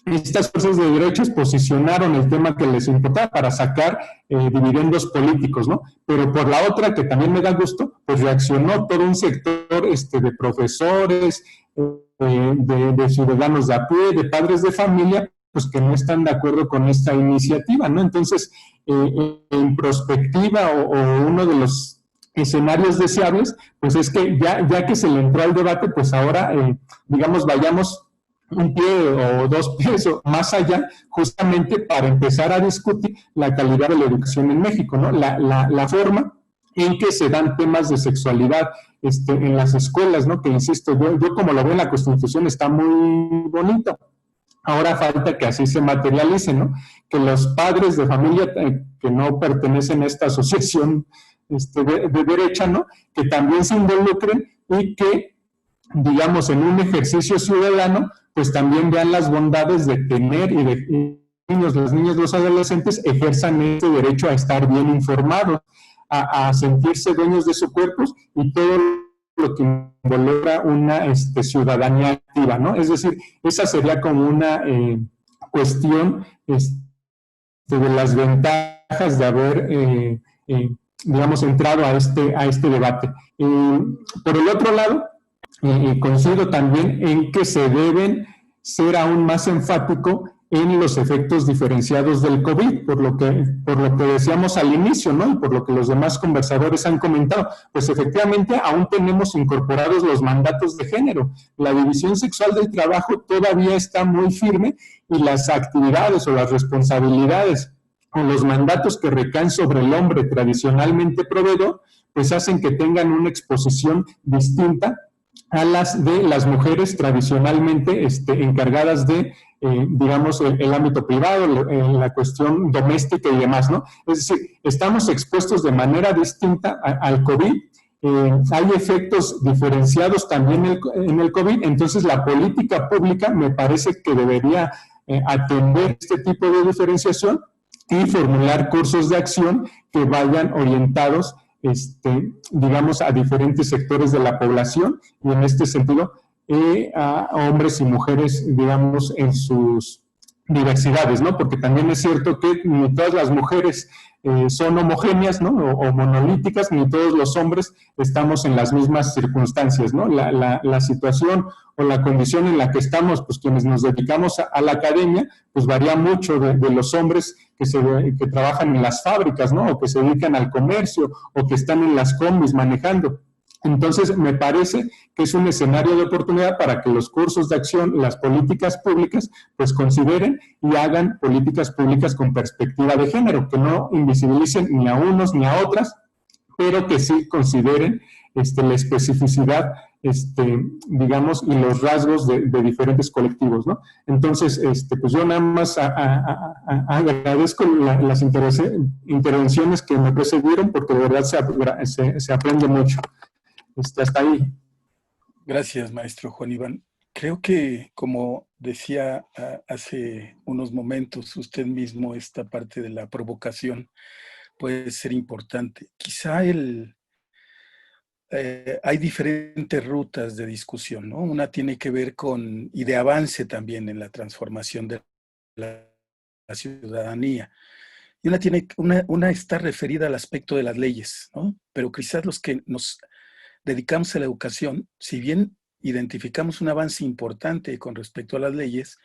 estas fuerzas de derechas posicionaron el tema que les importaba para sacar dividendos políticos, ¿no? Pero por la otra, que también me da gusto, pues reaccionó todo un sector de profesores, de ciudadanos de a pie, de padres de familia, pues que no están de acuerdo con esta iniciativa, ¿no? Entonces, en perspectiva o uno de los escenarios deseables, pues es que ya que se le entró al debate, pues ahora, digamos, vayamos un pie o dos pies o más allá, justamente para empezar a discutir la calidad de la educación en México, ¿no? La forma en que se dan temas de sexualidad en las escuelas, ¿no? Que insisto, yo como lo veo en la Constitución está muy bonito. Ahora falta que así se materialice, ¿no? Que los padres de familia que no pertenecen a esta asociación de derecha, ¿no? Que también se involucren y que, digamos, en un ejercicio ciudadano, pues también vean las bondades de tener y de los niños, los adolescentes ejerzan este derecho a estar bien informados, a sentirse dueños de sus cuerpos y todo lo que involucra una ciudadanía activa, ¿no? Es decir, esa sería como una cuestión de las ventajas de haber, digamos, entrado a este debate. Por el otro lado, coincido también en que se deben ser aún más enfático en los efectos diferenciados del COVID, por lo que decíamos al inicio, ¿no? Y por lo que los demás conversadores han comentado, pues efectivamente aún tenemos incorporados los mandatos de género. La división sexual del trabajo todavía está muy firme y las actividades o las responsabilidades o los mandatos que recaen sobre el hombre tradicionalmente proveedor, pues hacen que tengan una exposición distinta a las de las mujeres tradicionalmente encargadas de digamos, el ámbito privado, la cuestión doméstica y demás, ¿no? Es decir, estamos expuestos de manera distinta al COVID. Hay efectos diferenciados también en el COVID, entonces la política pública me parece que debería atender este tipo de diferenciación y formular cursos de acción que vayan orientados, digamos, a diferentes sectores de la población y en este sentido a hombres y mujeres, digamos, en sus diversidades, ¿no? Porque también es cierto que ni todas las mujeres son homogéneas, ¿no? O monolíticas, ni todos los hombres estamos en las mismas circunstancias, ¿no? La situación o la condición en la que estamos, pues quienes nos dedicamos a la academia, pues varía mucho de los hombres que trabajan en las fábricas, ¿no? O que se dedican al comercio, o que están en las combis manejando. Entonces, me parece que es un escenario de oportunidad para que los cursos de acción, las políticas públicas, pues consideren y hagan políticas públicas con perspectiva de género, que no invisibilicen ni a unos ni a otras, pero que sí consideren la especificidad, digamos, y los rasgos de diferentes colectivos, ¿no? Entonces, pues yo nada más agradezco las intervenciones que me precedieron, porque de verdad se aprende mucho. Hasta ahí. Gracias, maestro Juan Iván. Creo que, como decía hace unos momentos usted mismo, esta parte de la provocación puede ser importante. Quizá hay diferentes rutas de discusión, ¿no? Una tiene que ver con, y de avance también en la transformación de la ciudadanía. Y una está referida al aspecto de las leyes, ¿no? Pero quizás los que nos dedicamos a la educación, si bien identificamos un avance importante con respecto a las leyes,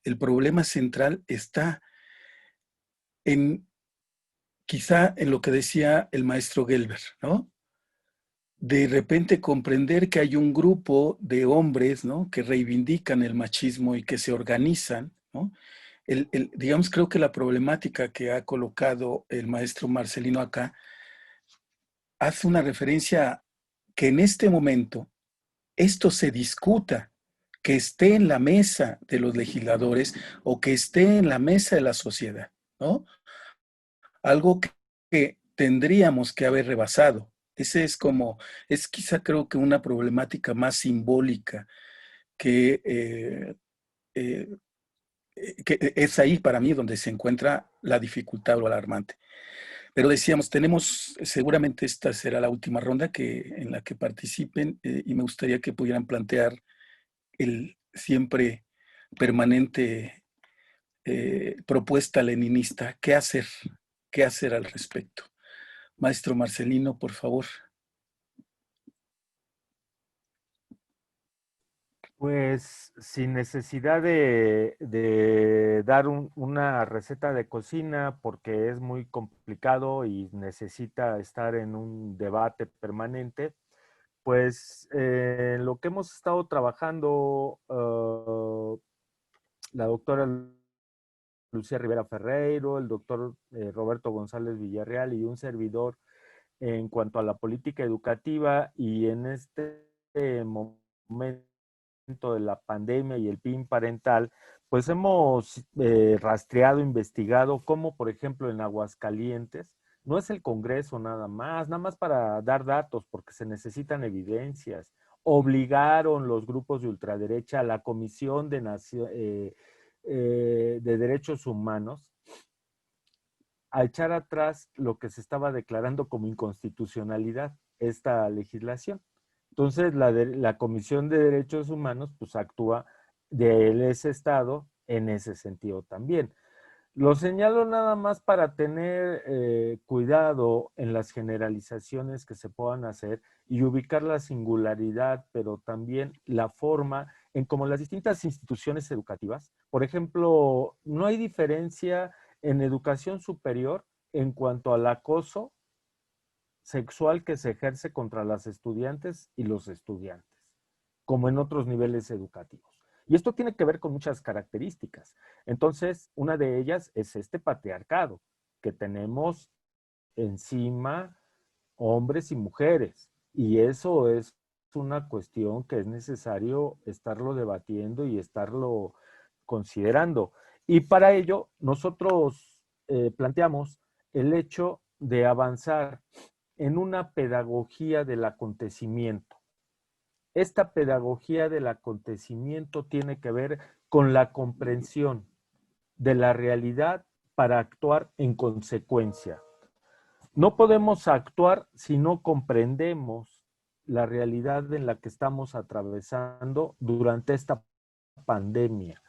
el problema central está quizá en lo que decía el maestro Gelber, ¿no? De repente comprender que hay un grupo de hombres, ¿no? Que reivindican el machismo y que se organizan, ¿no? Digamos, creo que la problemática que ha colocado el maestro Marcelino acá hace una referencia que en este momento esto se discuta, que esté en la mesa de los legisladores o que esté en la mesa de la sociedad, ¿no? Algo que tendríamos que haber rebasado. Es quizá creo que una problemática más simbólica que, eh, que es ahí para mí donde se encuentra la dificultad o alarmante. Pero decíamos, seguramente esta será la última ronda en la que participen y me gustaría que pudieran plantear el siempre permanente propuesta leninista, ¿qué hacer al respecto? Maestro Marcelino, por favor. Pues sin necesidad de dar una receta de cocina, porque es muy complicado y necesita estar en un debate permanente, pues lo que hemos estado trabajando la doctora Lucía Rivera Ferreiro, el doctor Roberto González Villarreal y un servidor en cuanto a la política educativa, y en este momento de la pandemia y el PIN parental, pues hemos rastreado, investigado cómo, por ejemplo, en Aguascalientes, no es el Congreso nada más para dar datos, porque se necesitan evidencias. Obligaron los grupos de ultraderecha a la Comisión de Derechos Humanos a echar atrás lo que se estaba declarando como inconstitucionalidad, esta legislación. Entonces, la Comisión de Derechos Humanos pues actúa de ese Estado en ese sentido también. Lo señalo nada más para tener cuidado en las generalizaciones que se puedan hacer y ubicar la singularidad, pero también la forma en cómo las distintas instituciones educativas, por ejemplo, no hay diferencia en educación superior en cuanto al acoso sexual que se ejerce contra las estudiantes y los estudiantes, como en otros niveles educativos. Y esto tiene que ver con muchas características. Entonces, una de ellas es este patriarcado que tenemos encima hombres y mujeres. Y eso es una cuestión que es necesario estarlo debatiendo y estarlo considerando. Y para ello nosotros planteamos el hecho de avanzar en una pedagogía del acontecimiento. Esta pedagogía del acontecimiento tiene que ver con la comprensión de la realidad para actuar en consecuencia. No podemos actuar si no comprendemos la realidad en la que estamos atravesando durante esta pandemia.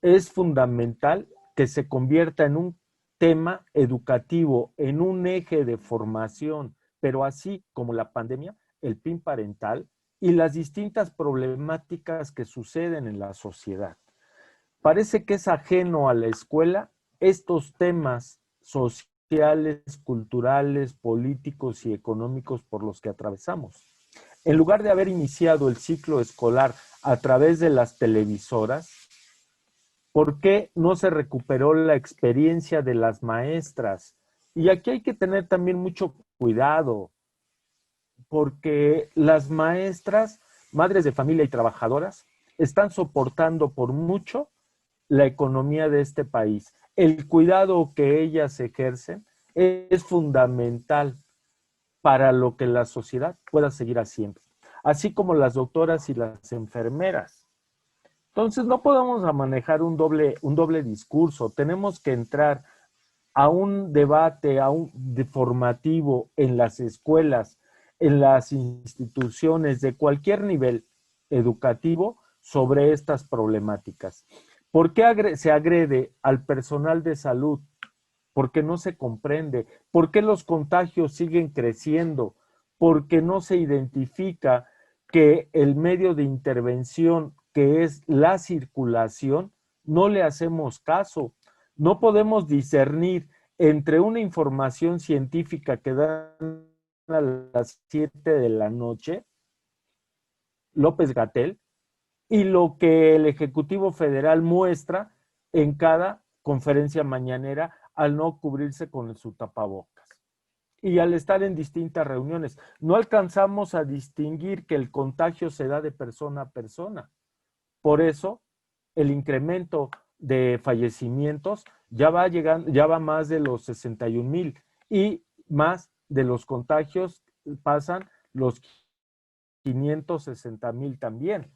Es fundamental que se convierta en un tema educativo, en un eje de formación, pero así como la pandemia, el PIN parental y las distintas problemáticas que suceden en la sociedad. Parece que es ajeno a la escuela estos temas sociales, culturales, políticos y económicos por los que atravesamos. En lugar de haber iniciado el ciclo escolar a través de las televisoras, ¿por qué no se recuperó la experiencia de las maestras? Y aquí hay que tener también mucho cuidado, porque las maestras, madres de familia y trabajadoras, están soportando por mucho la economía de este país. El cuidado que ellas ejercen es fundamental para lo que la sociedad pueda seguir haciendo, así como las doctoras y las enfermeras. Entonces no podemos manejar un doble discurso, tenemos que entrar a un debate, formativo en las escuelas, en las instituciones de cualquier nivel educativo sobre estas problemáticas. ¿Por qué se agrede al personal de salud? Porque no se comprende. ¿Por qué los contagios siguen creciendo? Porque no se identifica que el medio de intervención, que es la circulación, no le hacemos caso. No podemos discernir entre una información científica que dan a las 7 de la noche, López-Gatell, y lo que el Ejecutivo Federal muestra en cada conferencia mañanera al no cubrirse con su tapabocas. Y al estar en distintas reuniones, no alcanzamos a distinguir que el contagio se da de persona a persona. Por eso, el incremento de fallecimientos ya va más de los 61,000 y más de los contagios pasan los 560,000 también.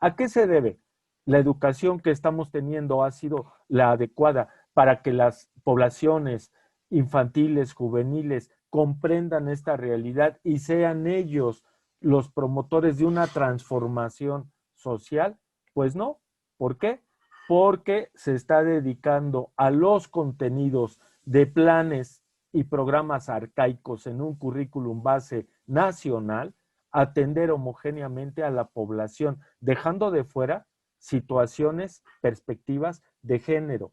¿A qué se debe? La educación que estamos teniendo ha sido la adecuada para que las poblaciones infantiles, juveniles, comprendan esta realidad y sean ellos los promotores de una transformación social. Pues no. ¿Por qué? Porque se está dedicando a los contenidos de planes y programas arcaicos en un currículum base nacional, atender homogéneamente a la población, dejando de fuera situaciones, perspectivas de género,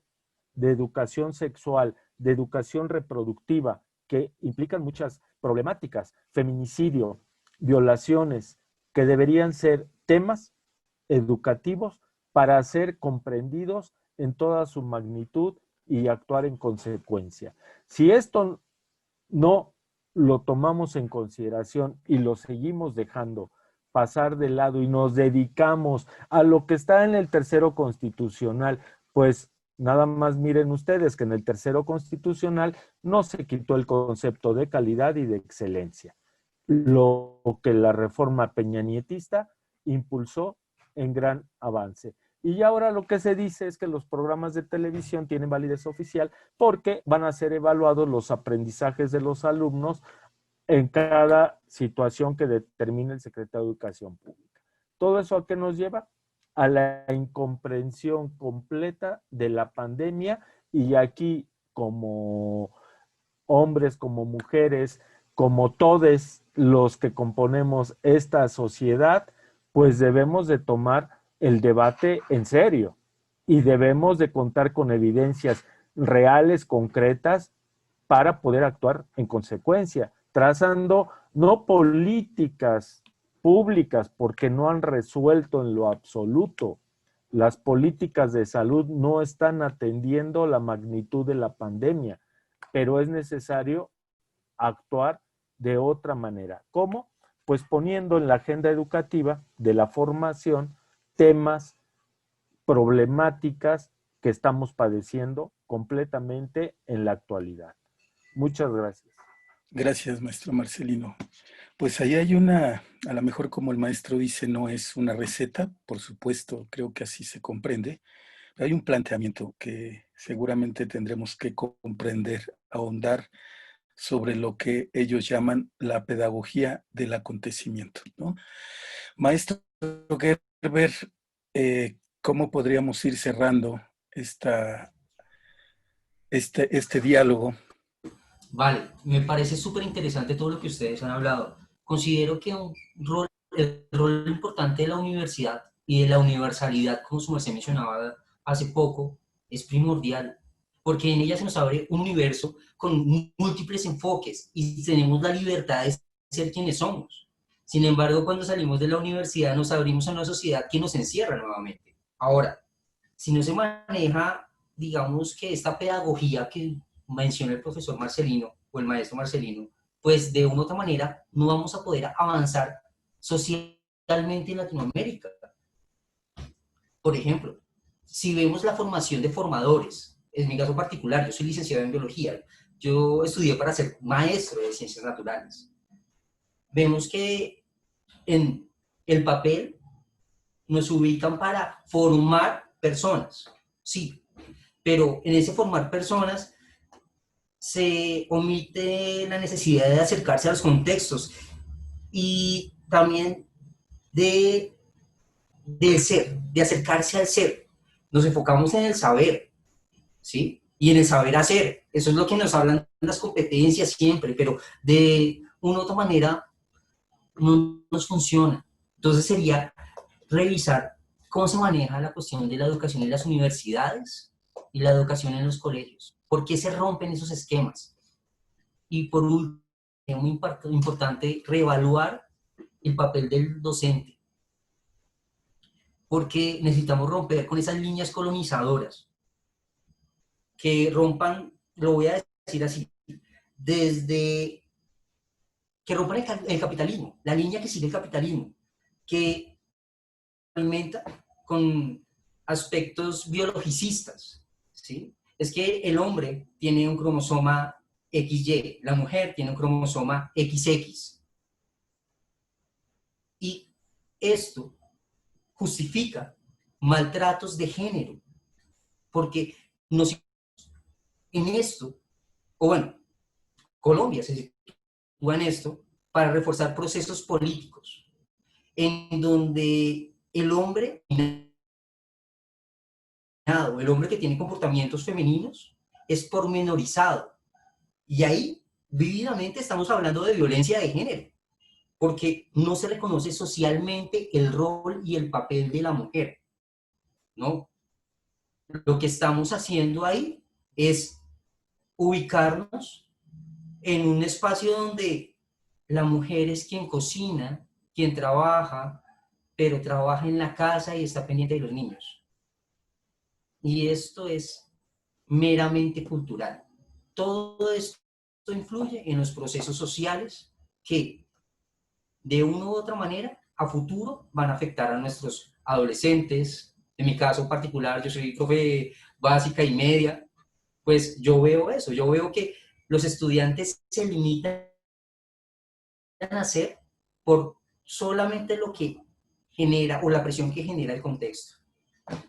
de educación sexual, de educación reproductiva, que implican muchas problemáticas, feminicidio, violaciones, que deberían ser temas educativos para ser comprendidos en toda su magnitud y actuar en consecuencia. Si esto no lo tomamos en consideración y lo seguimos dejando pasar de lado y nos dedicamos a lo que está en el tercero constitucional, pues nada más miren ustedes que en el tercero constitucional no se quitó el concepto de calidad y de excelencia, lo que la reforma peñanietista impulsó en gran avance. Y ahora lo que se dice es que los programas de televisión tienen validez oficial porque van a ser evaluados los aprendizajes de los alumnos en cada situación que determine el secretario de Educación Pública. ¿Todo eso a qué nos lleva? A la incomprensión completa de la pandemia, y aquí como hombres, como mujeres, como todos los que componemos esta sociedad, pues debemos de tomar el debate en serio y debemos de contar con evidencias reales, concretas, para poder actuar en consecuencia, trazando no políticas públicas, porque no han resuelto en lo absoluto. Las políticas de salud no están atendiendo la magnitud de la pandemia, pero es necesario actuar de otra manera. ¿Cómo? Pues poniendo en la agenda educativa de la formación temas problemáticas que estamos padeciendo completamente en la actualidad. Muchas gracias. Gracias, maestro Marcelino. Pues ahí hay una, a lo mejor como el maestro dice, no es una receta, por supuesto, creo que así se comprende, pero hay un planteamiento que seguramente tendremos que comprender, ahondar sobre lo que ellos llaman la pedagogía del acontecimiento, ¿no? Maestro Gerber, ¿cómo podríamos ir cerrando este diálogo? Vale, me parece súper interesante todo lo que ustedes han hablado. Considero que el rol importante de la universidad y de la universalidad, como su merced mencionaba hace poco, es primordial, porque en ella se nos abre un universo con múltiples enfoques y tenemos la libertad de ser quienes somos. Sin embargo, cuando salimos de la universidad nos abrimos a una sociedad que nos encierra nuevamente. Ahora, si no se maneja, digamos que esta pedagogía que menciona el profesor Marcelino o el maestro Marcelino, pues de una u otra manera no vamos a poder avanzar socialmente en Latinoamérica. Por ejemplo, si vemos la formación de formadores, en mi caso particular, yo soy licenciado en biología, yo estudié para ser maestro de ciencias naturales. Vemos que en el papel nos ubican para formar personas, sí, pero en ese formar personas se omite la necesidad de acercarse a los contextos y también del ser, de acercarse al ser. Nos enfocamos en el saber, ¿sí? Y en el saber hacer. Eso es lo que nos hablan las competencias siempre, pero de una u otra manera no nos funciona. Entonces sería revisar cómo se maneja la cuestión de la educación en las universidades y la educación en los colegios. ¿Por qué se rompen esos esquemas? Y por último, es muy importante reevaluar el papel del docente, porque necesitamos romper con esas líneas colonizadoras, que rompan, lo voy a decir así, desde que rompan el capitalismo, la línea que sigue el capitalismo, que alimenta con aspectos biologicistas, ¿sí? Es que el hombre tiene un cromosoma XY, la mujer tiene un cromosoma XX. Y esto justifica maltratos de género, porque en esto, o bueno, Colombia se sitúa en esto para reforzar procesos políticos, en donde el hombre que tiene comportamientos femeninos es pormenorizado. Y ahí, vividamente, estamos hablando de violencia de género, porque no se reconoce socialmente el rol y el papel de la mujer, ¿no? Lo que estamos haciendo ahí es ubicarnos en un espacio donde la mujer es quien cocina, quien trabaja, pero trabaja en la casa y está pendiente de los niños. Y esto es meramente cultural. Todo esto influye en los procesos sociales que, de una u otra manera, a futuro van a afectar a nuestros adolescentes. En mi caso particular, yo soy profe básica y media, pues yo veo eso, yo veo que los estudiantes se limitan a hacer por solamente lo que genera o la presión que genera el contexto.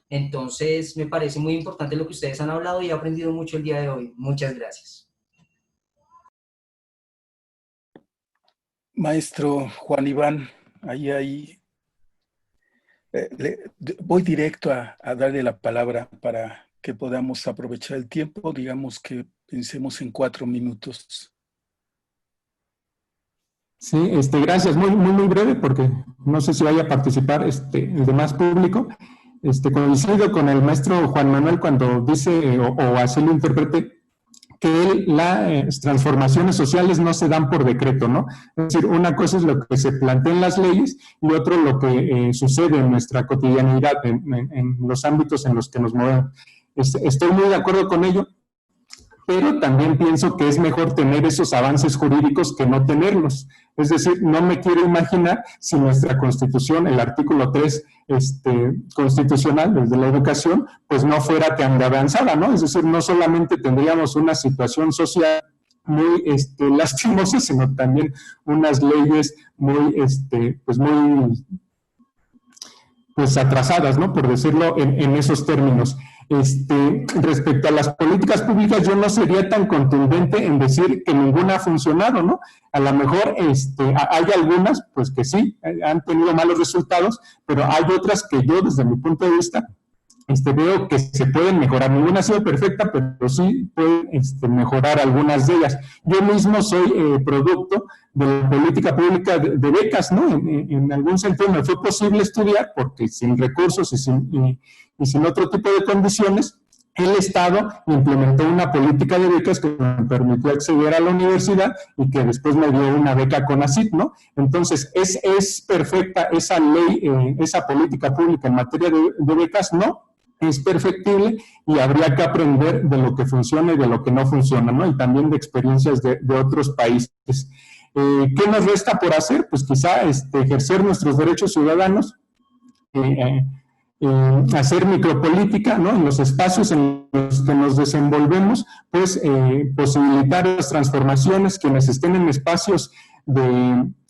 Entonces, me parece muy importante lo que ustedes han hablado y he aprendido mucho el día de hoy. Muchas gracias. Maestro Juan Iván, voy directo a darle la palabra para que podamos aprovechar el tiempo. Digamos que pensemos en 4 minutos. Sí, gracias. Muy breve, porque no sé si vaya a participar el demás público. Coincido con el maestro Juan Manuel cuando dice, o así lo interprete, que las transformaciones sociales no se dan por decreto, ¿no? Es decir, una cosa es lo que se plantea en las leyes y otro lo que sucede en nuestra cotidianidad, en los ámbitos en los que nos movemos. Estoy muy de acuerdo con ello, pero también pienso que es mejor tener esos avances jurídicos que no tenerlos. Es decir, no me quiero imaginar si nuestra Constitución, el artículo 3 constitucional desde la educación, pues no fuera tan avanzada, ¿no? Es decir, no solamente tendríamos una situación social muy lastimosa, sino también unas leyes muy, pues atrasadas, ¿no? Por decirlo en esos términos. Respecto a las políticas públicas, yo no sería tan contundente en decir que ninguna ha funcionado, ¿no? A lo mejor hay algunas, pues que sí, han tenido malos resultados, pero hay otras que yo, desde mi punto de vista, veo que se pueden mejorar. Ninguna ha sido perfecta, pero sí pueden mejorar algunas de ellas. Yo mismo soy producto de la política pública de becas, ¿no? En algún sentido me fue posible estudiar porque sin recursos y sin otro tipo de condiciones, el Estado implementó una política de becas que me permitió acceder a la universidad y que después me dio una beca CONACYT, ¿no? Entonces, ¿es perfecta esa ley, esa política pública en materia de becas? No, es perfectible y habría que aprender de lo que funciona y de lo que no funciona, ¿no? Y también de experiencias de otros países. ¿Qué nos resta por hacer? Pues quizá ejercer nuestros derechos ciudadanos, hacer micropolítica, ¿no? En los espacios en los que nos desenvolvemos, pues posibilitar las transformaciones. Quienes estén en espacios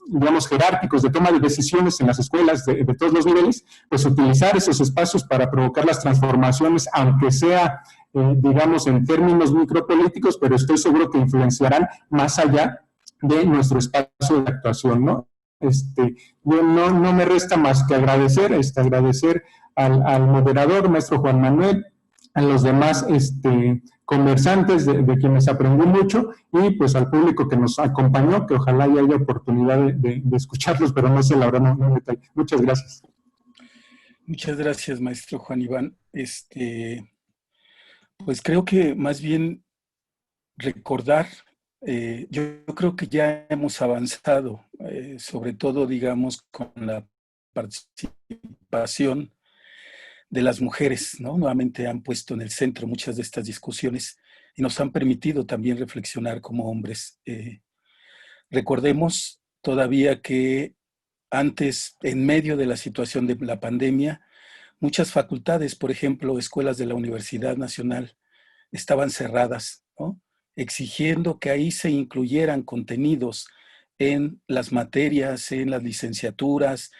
digamos, jerárquicos de toma de decisiones en las escuelas de todos los niveles, pues utilizar esos espacios para provocar las transformaciones, aunque sea, digamos, en términos micropolíticos, pero estoy seguro que influenciarán más allá de nuestro espacio de actuación, ¿no? Yo no me resta más que agradecer, agradecer al moderador, maestro Juan Manuel, a los demás conversantes de quienes aprendí mucho y pues al público que nos acompañó, que ojalá haya oportunidad de escucharlos, pero no sé, la verdad no detalle. Muchas gracias. Muchas gracias, maestro Juan Iván. Pues creo que más bien recordar, yo creo que ya hemos avanzado, sobre todo, digamos, con la participación de las mujeres, ¿no? Nuevamente han puesto en el centro muchas de estas discusiones y nos han permitido también reflexionar como hombres. Recordemos todavía que antes, en medio de la situación de la pandemia, muchas facultades, por ejemplo, escuelas de la Universidad Nacional, estaban cerradas, ¿no? Exigiendo que ahí se incluyeran contenidos en las materias, en las licenciaturas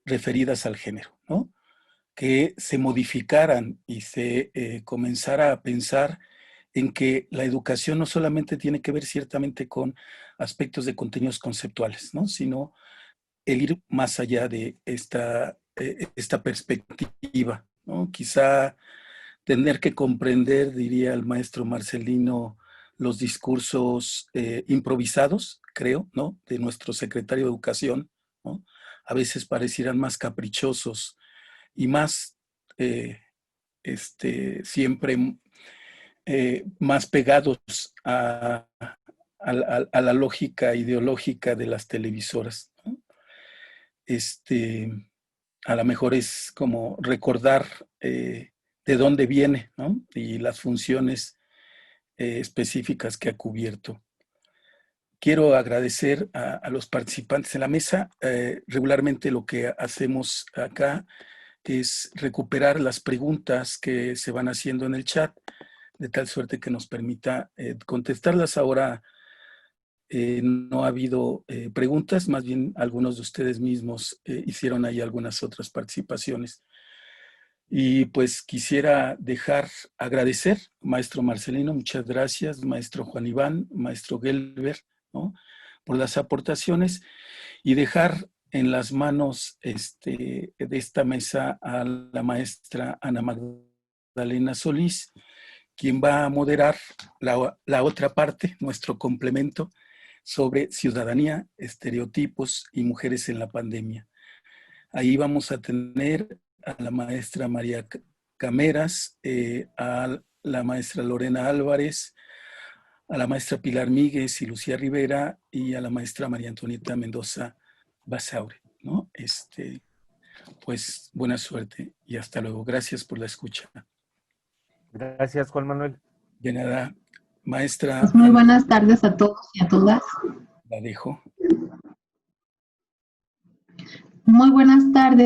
referidas al género, ¿no? Que se modificaran y se comenzara a pensar en que la educación no solamente tiene que ver ciertamente con aspectos de contenidos conceptuales, ¿no? Sino el ir más allá de esta perspectiva, ¿no? Quizá tener que comprender, diría el maestro Marcelino, los discursos improvisados, creo, ¿no? De nuestro secretario de Educación, ¿no? A veces parecieran más caprichosos y más, siempre más pegados a la lógica ideológica de las televisoras, ¿no? A lo mejor es como recordar de dónde viene, ¿no? Y las funciones específicas que ha cubierto. Quiero agradecer a los participantes en la mesa. Regularmente lo que hacemos acá es recuperar las preguntas que se van haciendo en el chat, de tal suerte que nos permita contestarlas. Ahora no ha habido preguntas, más bien algunos de ustedes mismos hicieron ahí algunas otras participaciones. Y pues quisiera agradecer, maestro Marcelino, muchas gracias, maestro Juan Iván, maestro Gelber, ¿no? Por las aportaciones y dejar en las manos de esta mesa a la maestra Ana Magdalena Solís, quien va a moderar la otra parte, nuestro complemento, sobre ciudadanía, estereotipos y mujeres en la pandemia. Ahí vamos a tener a la maestra María Cameras, a la maestra Lorena Álvarez, a la maestra Pilar Míguez y Lucía Rivera y a la maestra María Antonieta Mendoza Basaure, ¿no? Pues buena suerte y hasta luego. Gracias por la escucha. Gracias, Juan Manuel. De nada. Maestra. Pues muy buenas tardes a todos y a todas. La dejo. Muy buenas tardes.